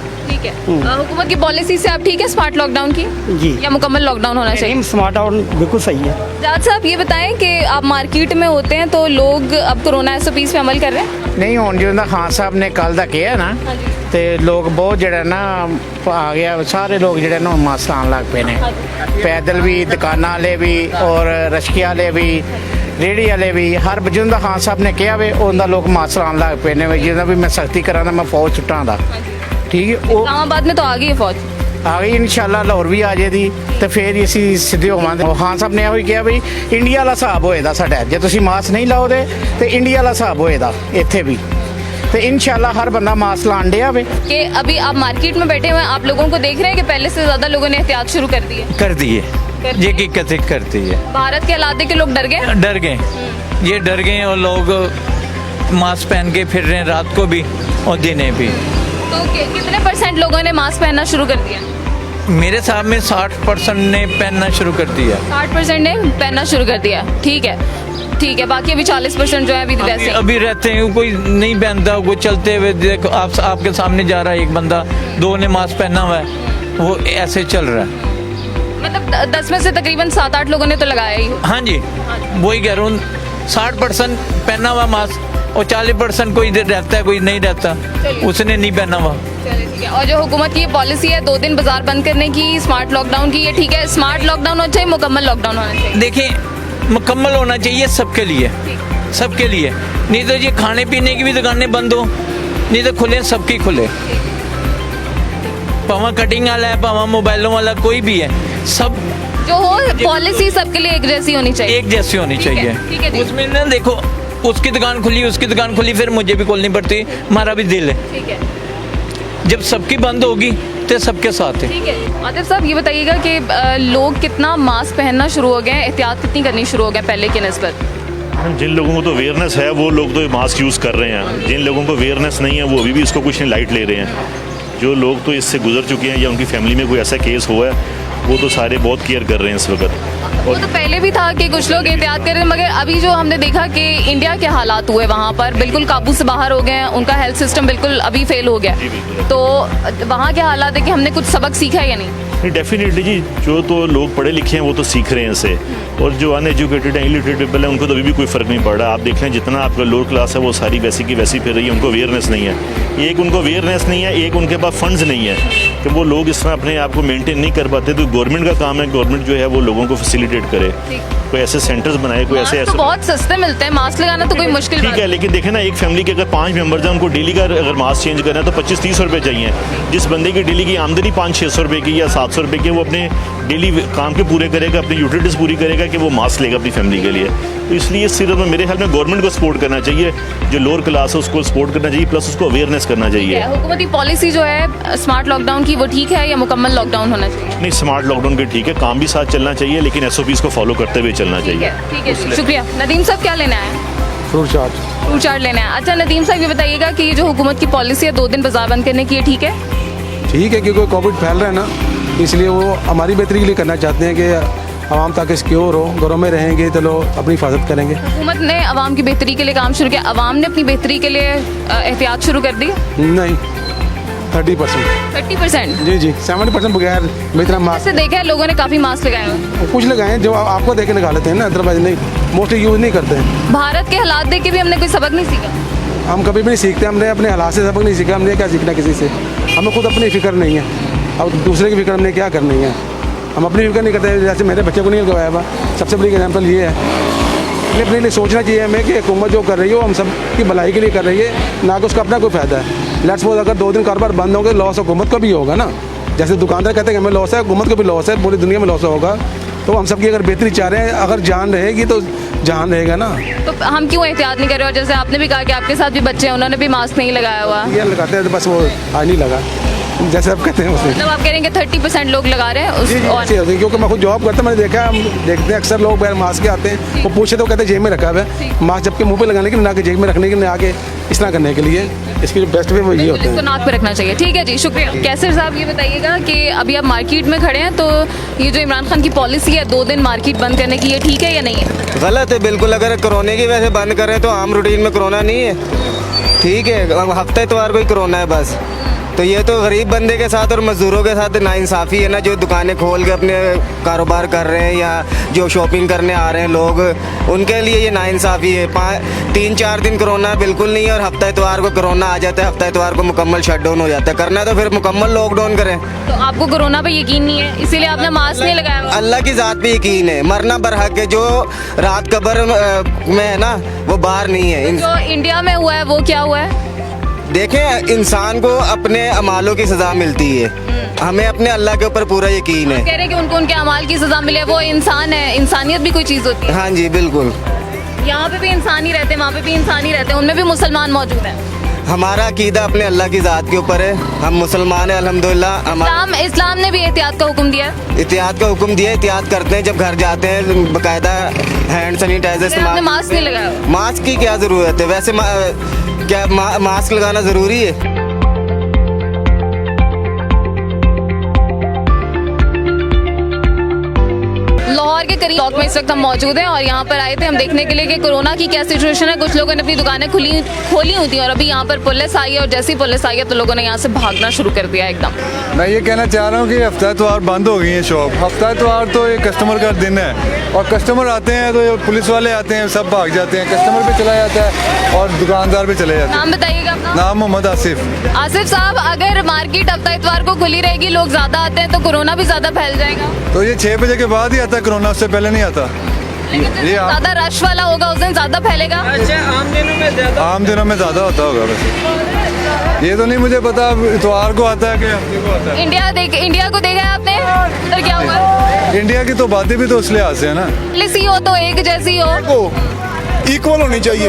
हुकूमत की पॉलिसी से आप ठीक है स्मार्ट लॉकडाउन की? जी। या मुकम्मल लॉकडाउन होना चाहिए? स्मार्ट लॉकडाउन बिल्कुल सही है। जाद साहब ये बताएं कि आप मार्केट में होते हैं तो लोग अब कोरोना SOPs पे अमल कर रहे हैं? नहीं, हुण जो खान साहब ने कल दा किया ना, तो लोग बहुत जड़ा ना आ गया, सारे लोग जड़े ना मास्क लान लग पे ने, पैदल भी, दुकाना वाले भी और रश्किया वाले भी, रेहड़ी वाले भी, हर जिंदा खान साहब ने किया वे उनका लोग मास्क लान लग पे ने। जिदा भी मैं सख्ती करा मैं फौज छुट्टा दा। ठीक है, इस्लामाबाद में तो आ गई है फौज, आ गई इंशाल्लाह, लाहौर भी आ जाएगी तो फिर असी सीधे होवांगे। खान साहब ने यही किया भी इंडिया वाला हिसाब होएगा साडा, जे तुसीं मास्क नहीं लाओगे तो इंडिया वाला हिसाब होएगा इत्थे भी, तो इंशाल्लाह हर बंदा मास्क लान दिया वे। कि अभी आप मार्केट में बैठे हुए हैं, आप लोगों को देख रहे हैं कि पहले से ज्यादा लोगों ने एहतियात शुरू कर दी है? कर दी है, ये की कथित करती है। भारत के हालात देख के लोग डर गए? डर गए, ये डर गए और लोग मास्क पहन के फिर रहे हैं रात को भी और दिने भी। तो कितने % लोगों ने मास्क पहनना शुरू कर दिया? मेरे साहब में 60% ने पहनना शुरू कर दिया। 60% ने पहनना शुरू कर दिया, ठीक है। बाकी अभी 40% जो है अभी वैसे अभी रहते हैं, कोई नहीं पहनता, कोई चलते हुए देखो आपके सामने जा रहा है एक बंदा, 2 ने मास्क पहना हुआ है, वो ऐसे चल रहा है। मतलब 10 में से तकरीबन 7-8 लोगों ने तो लगाया ही। हाँ जी, वही कह रहा हूँ, 60% पहना हुआ मास्क और 40% कोई रहता है, कोई नहीं रहता, उसने नहीं पहना हुआ। ठीक है। और जो हुकूमत की ये पॉलिसी है 2 दिन बाजार बंद करने की, स्मार्ट लॉकडाउन की, ये ठीक है? स्मार्ट लॉकडाउन होना चाहिए, मुकम्मल लॉकडाउन होना चाहिए? देखिए, मुकम्मल होना चाहिए सबके लिए, सबके लिए। नहीं तो ये खाने पीने की भी दुकानें बंद हो, नहीं तो खुले, सबकी खुले, पावा कटिंग वाला है, पावा मोबाइलों वाला, कोई भी है, सब जो हो पॉलिसी सबके लिए एक जैसी होनी चाहिए। एक जैसी होनी चाहिए। उसमें ना देखो, उसकी दुकान खुली, उसकी दुकान खुली, फिर मुझे भी खोलनी पड़ती, हमारा भी दिल है। ठीक है। जब सबकी बंद होगी तो सबके साथ है। ठीक है। आतिफ साहब ये बताइएगा कि लोग कितना मास्क पहनना शुरू हो गए हैं, एहतियात कितनी करनी शुरू हो गए पहले के निस्बत? जिन लोगों को तो अवेयरनेस है वो लोग तो मास्क यूज़ कर रहे हैं, जिन लोगों को अवेयरनेस नहीं है वो अभी भी इसको कुछ नहीं लाइट ले रहे हैं। जो लोग तो इससे गुजर चुके हैं या उनकी फैमिली में कोई ऐसा केस हुआ है वो तो सारे बहुत केयर कर रहे हैं इस वक्त। वो तो पहले भी था कि कुछ लोग एहतियात कर रहे हैं, मगर अभी जो हमने देखा कि इंडिया के हालात हुए वहाँ पर बिल्कुल काबू से बाहर हो गए हैं, उनका हेल्थ सिस्टम बिल्कुल अभी फेल हो गया। तो वहाँ के हालात है कि हमने कुछ सबक सीखा है या नहीं? डेफिनेटली जी, जो तो लोग पढ़े लिखे हैं वो तो सीख रहे हैं इससे, और जो अनएजुकेटेड हैं, इलिटरेट पीपल हैं, उनको तो अभी भी कोई फ़र्क नहीं पड़ रहा। आप देख लें जितना आपका लोअर क्लास है वो सारी वैसी की वैसी फिर रही है, उनको अवेयरनेस नहीं है। एक उनको अवेयरनेस नहीं है, एक उनके पास फंड्स नहीं है कि वो लोग इस तरह अपने आप को मेंटेन नहीं कर पाते। तो गवर्नमेंट का काम है, गवर्नमेंट जो है वो लोगों को फैसिलिटेट करे, कोई ऐसे सेंटर्स बनाए, कोई ऐसे तो बहुत सस्ते मिलते हैं, मास्क लगाना तो कोई मुश्किल ठीक है। लेकिन देखें ना, एक फैमिली के अगर 5 मेंबर्स हैं, उनको डेली का अगर मास्क चेंज करना है तो 25-30 रुपये चाहिए। जिस बंदे की डेली की आमदनी 500-600 रुपये की या 700 रुपये की, वो अपने डेली काम के पूरे करेगा, अपनी यूटिलिटीज़ पूरी करेगा कि वो मास्क लेगा अपनी फैमिली के लिए। तो इसलिए सिर्फ मेरे ख्याल में गवर्नमेंट को सपोर्ट करना चाहिए, जो लोअर क्लास है उसको सपोर्ट करना चाहिए, प्लस उसको अवेयरनेस करना चाहिए। हुकूमती पॉलिसी जो है स्मार्ट लॉकडाउन की वो ठीक है या मुकम्मल लॉकडाउन होना चाहिए? नहीं, स्मार्ट लॉकडाउन के ठीक है, काम भी साथ चलना चाहिए, लेकिन SOPs को फॉलो करते हुए चलना चाहिए। ठीक है, शुक्रिया। नदीम साहब क्या लेना है? फ्रूट चाट लेना है। अच्छा नदीम साहब ये बताइएगा कि ये जो हुकूमत की पॉलिसी है 2 दिन बाजार बंद करने की, ये ठीक है? ठीक है, क्योंकि कोविड फैल रहा है ना, इसलिए वो हमारी बेहतरी के लिए करना चाहते हैं कि आवाम ताकि सिक्योर हो, घरों में रहेंगे तो लोग अपनी हिफाजत करेंगे। हुकूमत ने आवाम की बेहतरी के लिए काम शुरू किया, आवाम ने अपनी बेहतरी के लिए एहतियात शुरू कर दी? नहीं, 30%। 30%? जी जी, 70% बगैर इतना मास्क। ऐसे देखा है लोगों ने काफी मास्क लगाए हुए। कुछ लगाए हैं जो आपको देख के लगा लेते हैं ना, अदरवाइज नहीं, मोस्टली यूज़ नहीं करते हैं। भारत के हालात देख के भी हमने कोई सबक नहीं सीखा? हम कभी भी नहीं सीखते, हमने अपने हालात से सबक नहीं सीखा। हमने क्या सीखना किसी से, हमें खुद अपनी फिक्र नहीं है, अब दूसरे की फिक्र हमने क्या करनी है। हम अपनी फिक्र नहीं करते, जैसे मेरे बच्चे को नहीं लगाया हुआ, सबसे बड़ी एग्जाम्पल ये है। अपने लिए सोचना चाहिए हमें कि हुकूमत जो कर रही है वो हम सब की भलाई के लिए कर रही है, ना कि उसका अपना कोई फ़ायदा है। लेट्स सपोज अगर 2 दिन कारोबार बंद होंगे, लॉस हुकूमत को भी होगा ना। जैसे दुकानदार कहते हैं कि हमें लॉस है, हुकूमत को भी लॉस है, पूरी दुनिया में लॉस होगा। तो हम सबकी अगर बेहतरी चाह रहे हैं, अगर जान रहेगी तो जान रहेगा ना। तो हम क्यों एहतियात नहीं कर रहे? और जैसे आपने भी कहा कि आपके साथ भी बच्चे हैं, उन्होंने भी मास्क नहीं लगाया हुआ। ये लगाते हैं तो बस वो आज नहीं लगा, जैसे आप कहते हैं उसे। मतलब आप कह रहे हैं कि 30% लोग लगा रहे हैं और क्योंकि मैं खुद जॉब करता हूँ, मैंने देखा, हम देखते हैं अक्सर लोग बगैर मास्क के आते हैं, वो पूछे तो कहते हैं जेब में रखा हुआ है मास्क, जबकि मुंह पे लगाने के लिए, ना कि जेब में रखने के लिए, ना कि इस तरह करने के लिए। इसकी जो बेस्ट वे वो ये होता इसको है। नाक पे रखना चाहिए। ठीक है जी, शुक्रिया। कैसर साहब ये बताइएगा कि अभी आप मार्केट में खड़े हैं, तो ये जो इमरान खान की पॉलिसी है 2 दिन मार्केट बंद करने की, ये ठीक है या नहीं है? गलत है बिल्कुल। अगर कोरोना की वजह से बंद करें तो आम रूटीन में कोरोना नहीं है, ठीक है, हफ्ते इतवार को ही कोरोना है बस। तो ये तो गरीब बंदे के साथ और मज़दूरों के साथ नाइंसाफ़ी है ना, जो दुकानें खोल के अपने कारोबार कर रहे हैं या जो शॉपिंग करने आ रहे हैं लोग, उनके लिए ये नाइंसाफ़ी है। 3-4 दिन कोरोना बिल्कुल नहीं है और हफ्ता इतवार को कोरोना आ जाता है, हफ्ता इतवार को मुकम्मल शटडाउन हो जाता है। करना है तो फिर मुकम्मल लॉकडाउन करें। तो आपको कोरोना पे यकीन नहीं है, इसीलिए आपने मास्क नहीं लगाया हुआ? अल्लाह की ज़ात पे यकीन है, मरना बरहक है। जो रात कब्र में है ना, वो बाहर नहीं है। जो इंडिया में हुआ है वो क्या हुआ है? देखें, इंसान को अपने अमालों की सज़ा मिलती है, हमें अपने अल्लाह के ऊपर पूरा यकीन है। कह रहे हैं कि उनको उनके अमाल की सजा मिले, वो इंसान है, इंसानियत भी कोई चीज़ होती है। हाँ जी बिल्कुल। यहाँ पे भी इंसान ही रहते हैं, वहाँ पे भी इंसान ही रहते हैं, उनमें भी मुसलमान मौजूद हैं। हमारा अकीदा अपने अल्लाह की ज़ात के ऊपर है, हम मुसलमान हैं अल्हम्दुलिल्लाह। इस्लाम ने भी एहतियात का हुक्म दिया है। एहतियात का हुक्म दिया, एहतियात करते हैं। जब घर जाते हैं बाकायदा हैंड सैनिटाइजर इस्तेमाल। मास्क नहीं लगाया? मास्क की क्या ज़रूरत है वैसे, क्या मास्क लगाना ज़रूरी है? लाहौर के करीब टॉक में इस वक्त हम मौजूद हैं और यहाँ पर आए थे हम देखने के लिए कि कोरोना की क्या सिचुएशन है। कुछ लोगों ने अपनी दुकानें खोली हुई थी और अभी यहाँ पर पुलिस आई है, और जैसी पुलिस आई है तो लोगों ने यहाँ से भागना शुरू कर दिया एकदम। मैं ये कहना चाह रहा हूँ कि हफ्ता इतवार बंद हो गई है शॉप। हफ्ता इतवार तो ये कस्टमर का दिन है, और कस्टमर आते हैं तो ये पुलिस वाले आते हैं, सब भाग जाते हैं, कस्टमर भी चला जाता है और दुकानदार भी चले जाते हैं। नाम बताइएगा अपना? नाम मोहम्मद आसिफ। आसिफ साहब, अगर मार्केट हफ्ता इतवार को खुली रहेगी, लोग ज्यादा आते हैं, तो कोरोना भी ज्यादा फैल जाएगा? तो ये 6 बजे के बाद ही आता है कोरोना, उससे पहले नहीं आता। ये ज्यादा रश वाला होगा उस दिन ज्यादा फैलेगा? आम दिनों में ज्यादा होता होगा वैसे, ये तो नहीं मुझे पता। इतवार को आता है कि हफ्ते को आता है? इंडिया को देखा है आपने, उधर क्या हुआ? इंडिया की तो बातें भी तो उस लिहाज से है ना, पॉलिसी हो तो एक जैसी हो, इक्वल होनी चाहिए।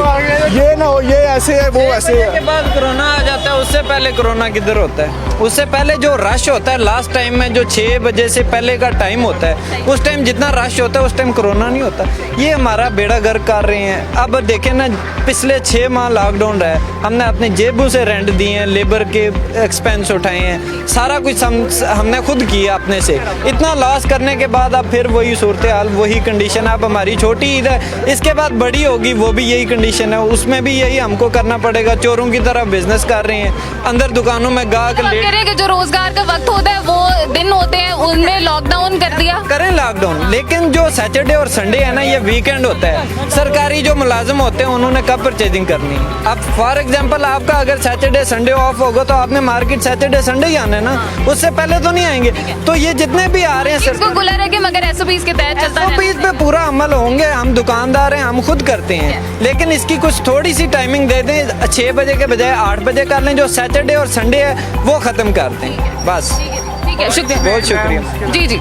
ये ना हो ये ऐसे है वो वैसे है। के बाद कोरोना आ जाता है, उससे पहले कोरोना किधर होता है? उससे पहले जो रश होता है लास्ट टाइम में, जो 6 बजे से पहले का टाइम होता है, उस टाइम जितना रश होता है उस टाइम कोरोना नहीं होता। ये हमारा बेड़ा गर्क कर रहे हैं। अब देखें ना, पिछले 6 माह लॉकडाउन रहा है, हमने अपनी जेबों से रेंट दिए हैं, लेबर के एक्सपेंस उठाए हैं, सारा कुछ हमने खुद किया अपने से। इतना लॉस करने के बाद अब फिर वही सूरत हाल, वही कंडीशन। अब हमारी छोटी ईद है, इसके बाद बड़ी होगी, वो भी यही कंडीशन है, उसमें भी यही हमको करना पड़ेगा। चोरों की तरह बिजनेस कर रहे हैं, अंदर दुकानों में गाहक कि जो रोजगार का वक्त होता है वो दिन होते हैं, उनमें लॉकडाउन कर दिया। करें लॉकडाउन, लेकिन जो सैटरडे और संडे है ना, ये वीकेंड होता है। सरकारी जो मुलाजिम होते हैं उन्होंने कब परचेजिंग करनी है? अब फॉर एग्जांपल आपका अगर सैटरडे संडे ऑफ होगा तो आपने मार्केट सैटरडे संडे ही आना है ना, उससे पहले तो नहीं आएंगे। तो ये जितने भी आ रहे हैं इसको खुला रखे, मगर SOPs के तहत चलता है। SOPs पे पूरा अमल होंगे। हम दुकानदार हैं, हम खुद करते हैं, लेकिन इसकी कुछ थोड़ी सी टाइमिंग दे दें। 6 बजे के बजाय 8 बजे कर लें, जो सैटरडे और संडे है वो ख़त्म कर दें बस। ठीक है, शुक्रिया, बहुत शुक्रिया। जी जी,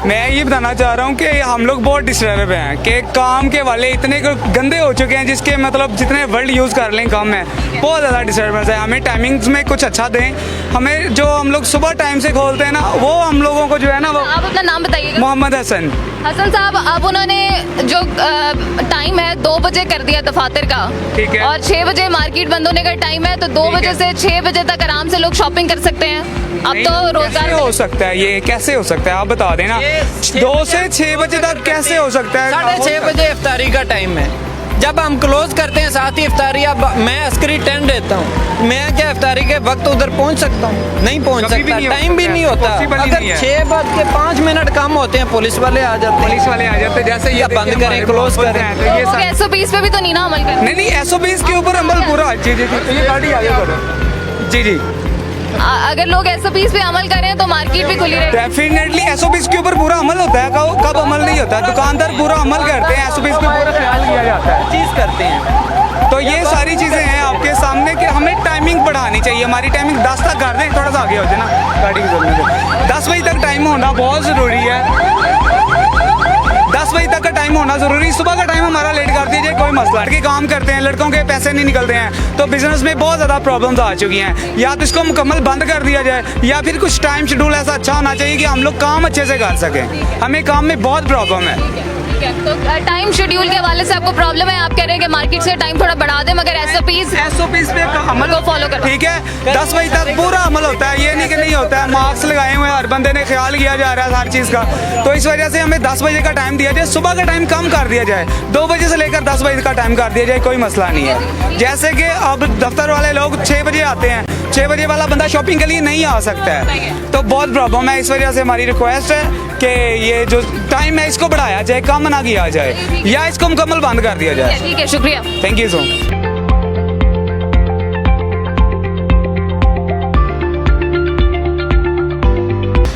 मैं ये बताना चाह रहा हूँ कि हम लोग बहुत डिस्टर्ब हैं कि काम के वाले इतने गंदे हो चुके हैं, जिसके मतलब जितने वर्ड यूज़ कर लें कम है, बहुत ज़्यादा डिस्टर्बेंस है। हमें टाइमिंग्स में कुछ अच्छा दें, हमें जो हम लोग सुबह टाइम से खोलते हैं ना, वो हम लोगों को जो है ना वो। आप अपना नाम बताइएगा? मोहम्मद हसन। हसन साहब, अब उन्होंने जो टाइम है 2 बजे कर दिया दफातर का, ठीक है, और 6 बजे मार्केट बंद होने का टाइम है, तो 2 बजे से 6 बजे तक आराम से लोग शॉपिंग कर सकते हैं। अब तो रोजगार हो सकता है, ये कैसे हो सकता है आप बता देना? 2 से 6 बजे तक कैसे हो सकता है? 6:30 बजे इफ्तारी का टाइम है, जब हम क्लोज करते हैं साथ ही इफ्तारी, अब मैं अस्करी टेंट देता हूँ, मैं क्या इफ्तारी के वक्त उधर पहुँच सकता हूँ? नहीं पहुँच सकता, टाइम भी नहीं होता। अगर 6:05 कम होते हैं पुलिस वाले आ जाते हैं, जैसे ये बंद करें, क्लोज करें। SOPs पे भी तो नहीं ना अमल करें। नहीं SOPs के ऊपर अमल पूरा। जी जी ये गाड़ी आगे करो। जी जी अगर लोग SOPs पे अमल करें तो मार्केट भी खुली रहेगी। डेफिनेटली SOPs के ऊपर पूरा अमल होता है। कब अमल नहीं होता? दुकानदार पूरा अमल करते हैं, SOPs पे पूरा ख्याल किया जाता है, चीज़ करते हैं। तो ये सारी चीज़ें हैं आपके सामने कि हमें टाइमिंग बढ़ानी चाहिए। हमारी टाइमिंग 10 तक कर दें, थोड़ा सा आगे हो जाए ना गाड़ी की जरूरत। 10 बजे तक टाइम होना बहुत ज़रूरी है। 10 बजे तक का टाइम होना ज़रूरी। सुबह का टाइम हमारा लेट कर दीजिए, कोई मसला नहीं। काम करते हैं, लड़कों के पैसे नहीं निकलते हैं, तो बिजनेस में बहुत ज़्यादा प्रॉब्लम्स आ चुकी हैं। या तो इसको मुकम्मल बंद कर दिया जाए, या फिर कुछ टाइम शेड्यूल ऐसा अच्छा होना चाहिए कि हम लोग काम अच्छे से कर सकें। हमें काम में बहुत प्रॉब्लम है। तो टाइम शेड्यूल के हवाले से आपको प्रॉब्लम है, आप कह रहे हैं कि मार्केट से टाइम थोड़ा बढ़ा दें, मगर SOPs पे अमल को फॉलो करें। ठीक है, 10 बजे तक पूरा अमल होता है, ये नहीं कि नहीं होता है। मास्क लगाए हुए हर बंदे ने, ख्याल किया जा रहा है हर चीज़ का। तो इस वजह से हमें 10 बजे का टाइम दिया जाए, सुबह का टाइम कम कर दिया जाए, 2 बजे से लेकर 10 बजे का टाइम कर दिया जाए, कोई मसला नहीं है। जैसे कि अब दफ्तर वाले लोग 6 बजे आते हैं, 6 बजे वाला बंदा शॉपिंग के लिए नहीं आ सकता है, तो बहुत प्रॉब्लम है। इस वजह से हमारी रिक्वेस्ट है कि ये जो टाइम है इसको बढ़ाया जाए, कम ना किया जाए, या इसको मुकम्मल बंद कर दिया जाए। ठीक है, शुक्रिया, थैंक यू सो मच।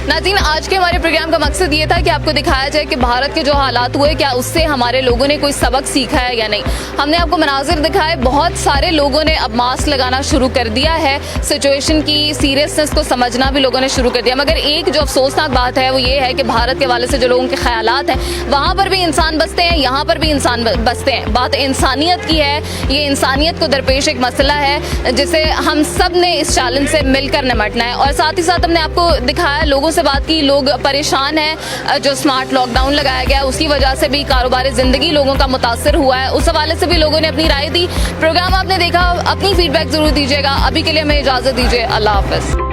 नाज़रीन, आज के हमारे प्रोग्राम का मकसद ये था कि आपको दिखाया जाए कि भारत के जो हालात हुए, क्या उससे हमारे लोगों ने कोई सबक सीखा है या नहीं। हमने आपको मनाजिर दिखाए, बहुत सारे लोगों ने अब मास्क लगाना शुरू कर दिया है, सिचुएशन की सीरियसनेस को समझना भी लोगों ने शुरू कर दिया। मगर एक जो अफसोसनाक बात है वो ये है कि भारत के हवाले से जो लोगों के ख्यालात हैं, वहाँ पर भी इंसान बसते हैं, यहाँ पर भी इंसान बसते हैं। बात इंसानियत की है, ये इंसानियत को दरपेश एक मसला है जिसे हम सब ने इस चैलेंज से मिलकर निपटना है। और साथ ही साथ हमने आपको दिखाया, लोगों से बात की, लोग परेशान हैं। जो स्मार्ट लॉकडाउन लगाया गया उसकी वजह से भी कारोबारी ज़िंदगी लोगों का मुतासर हुआ है, उस हवाले से भी लोगों ने अपनी राय दी। प्रोग्राम आपने देखा, अपनी फीडबैक ज़रूर दीजिएगा। अभी के लिए हमें इजाज़त दीजिए, अल्लाह हाफ़िज़।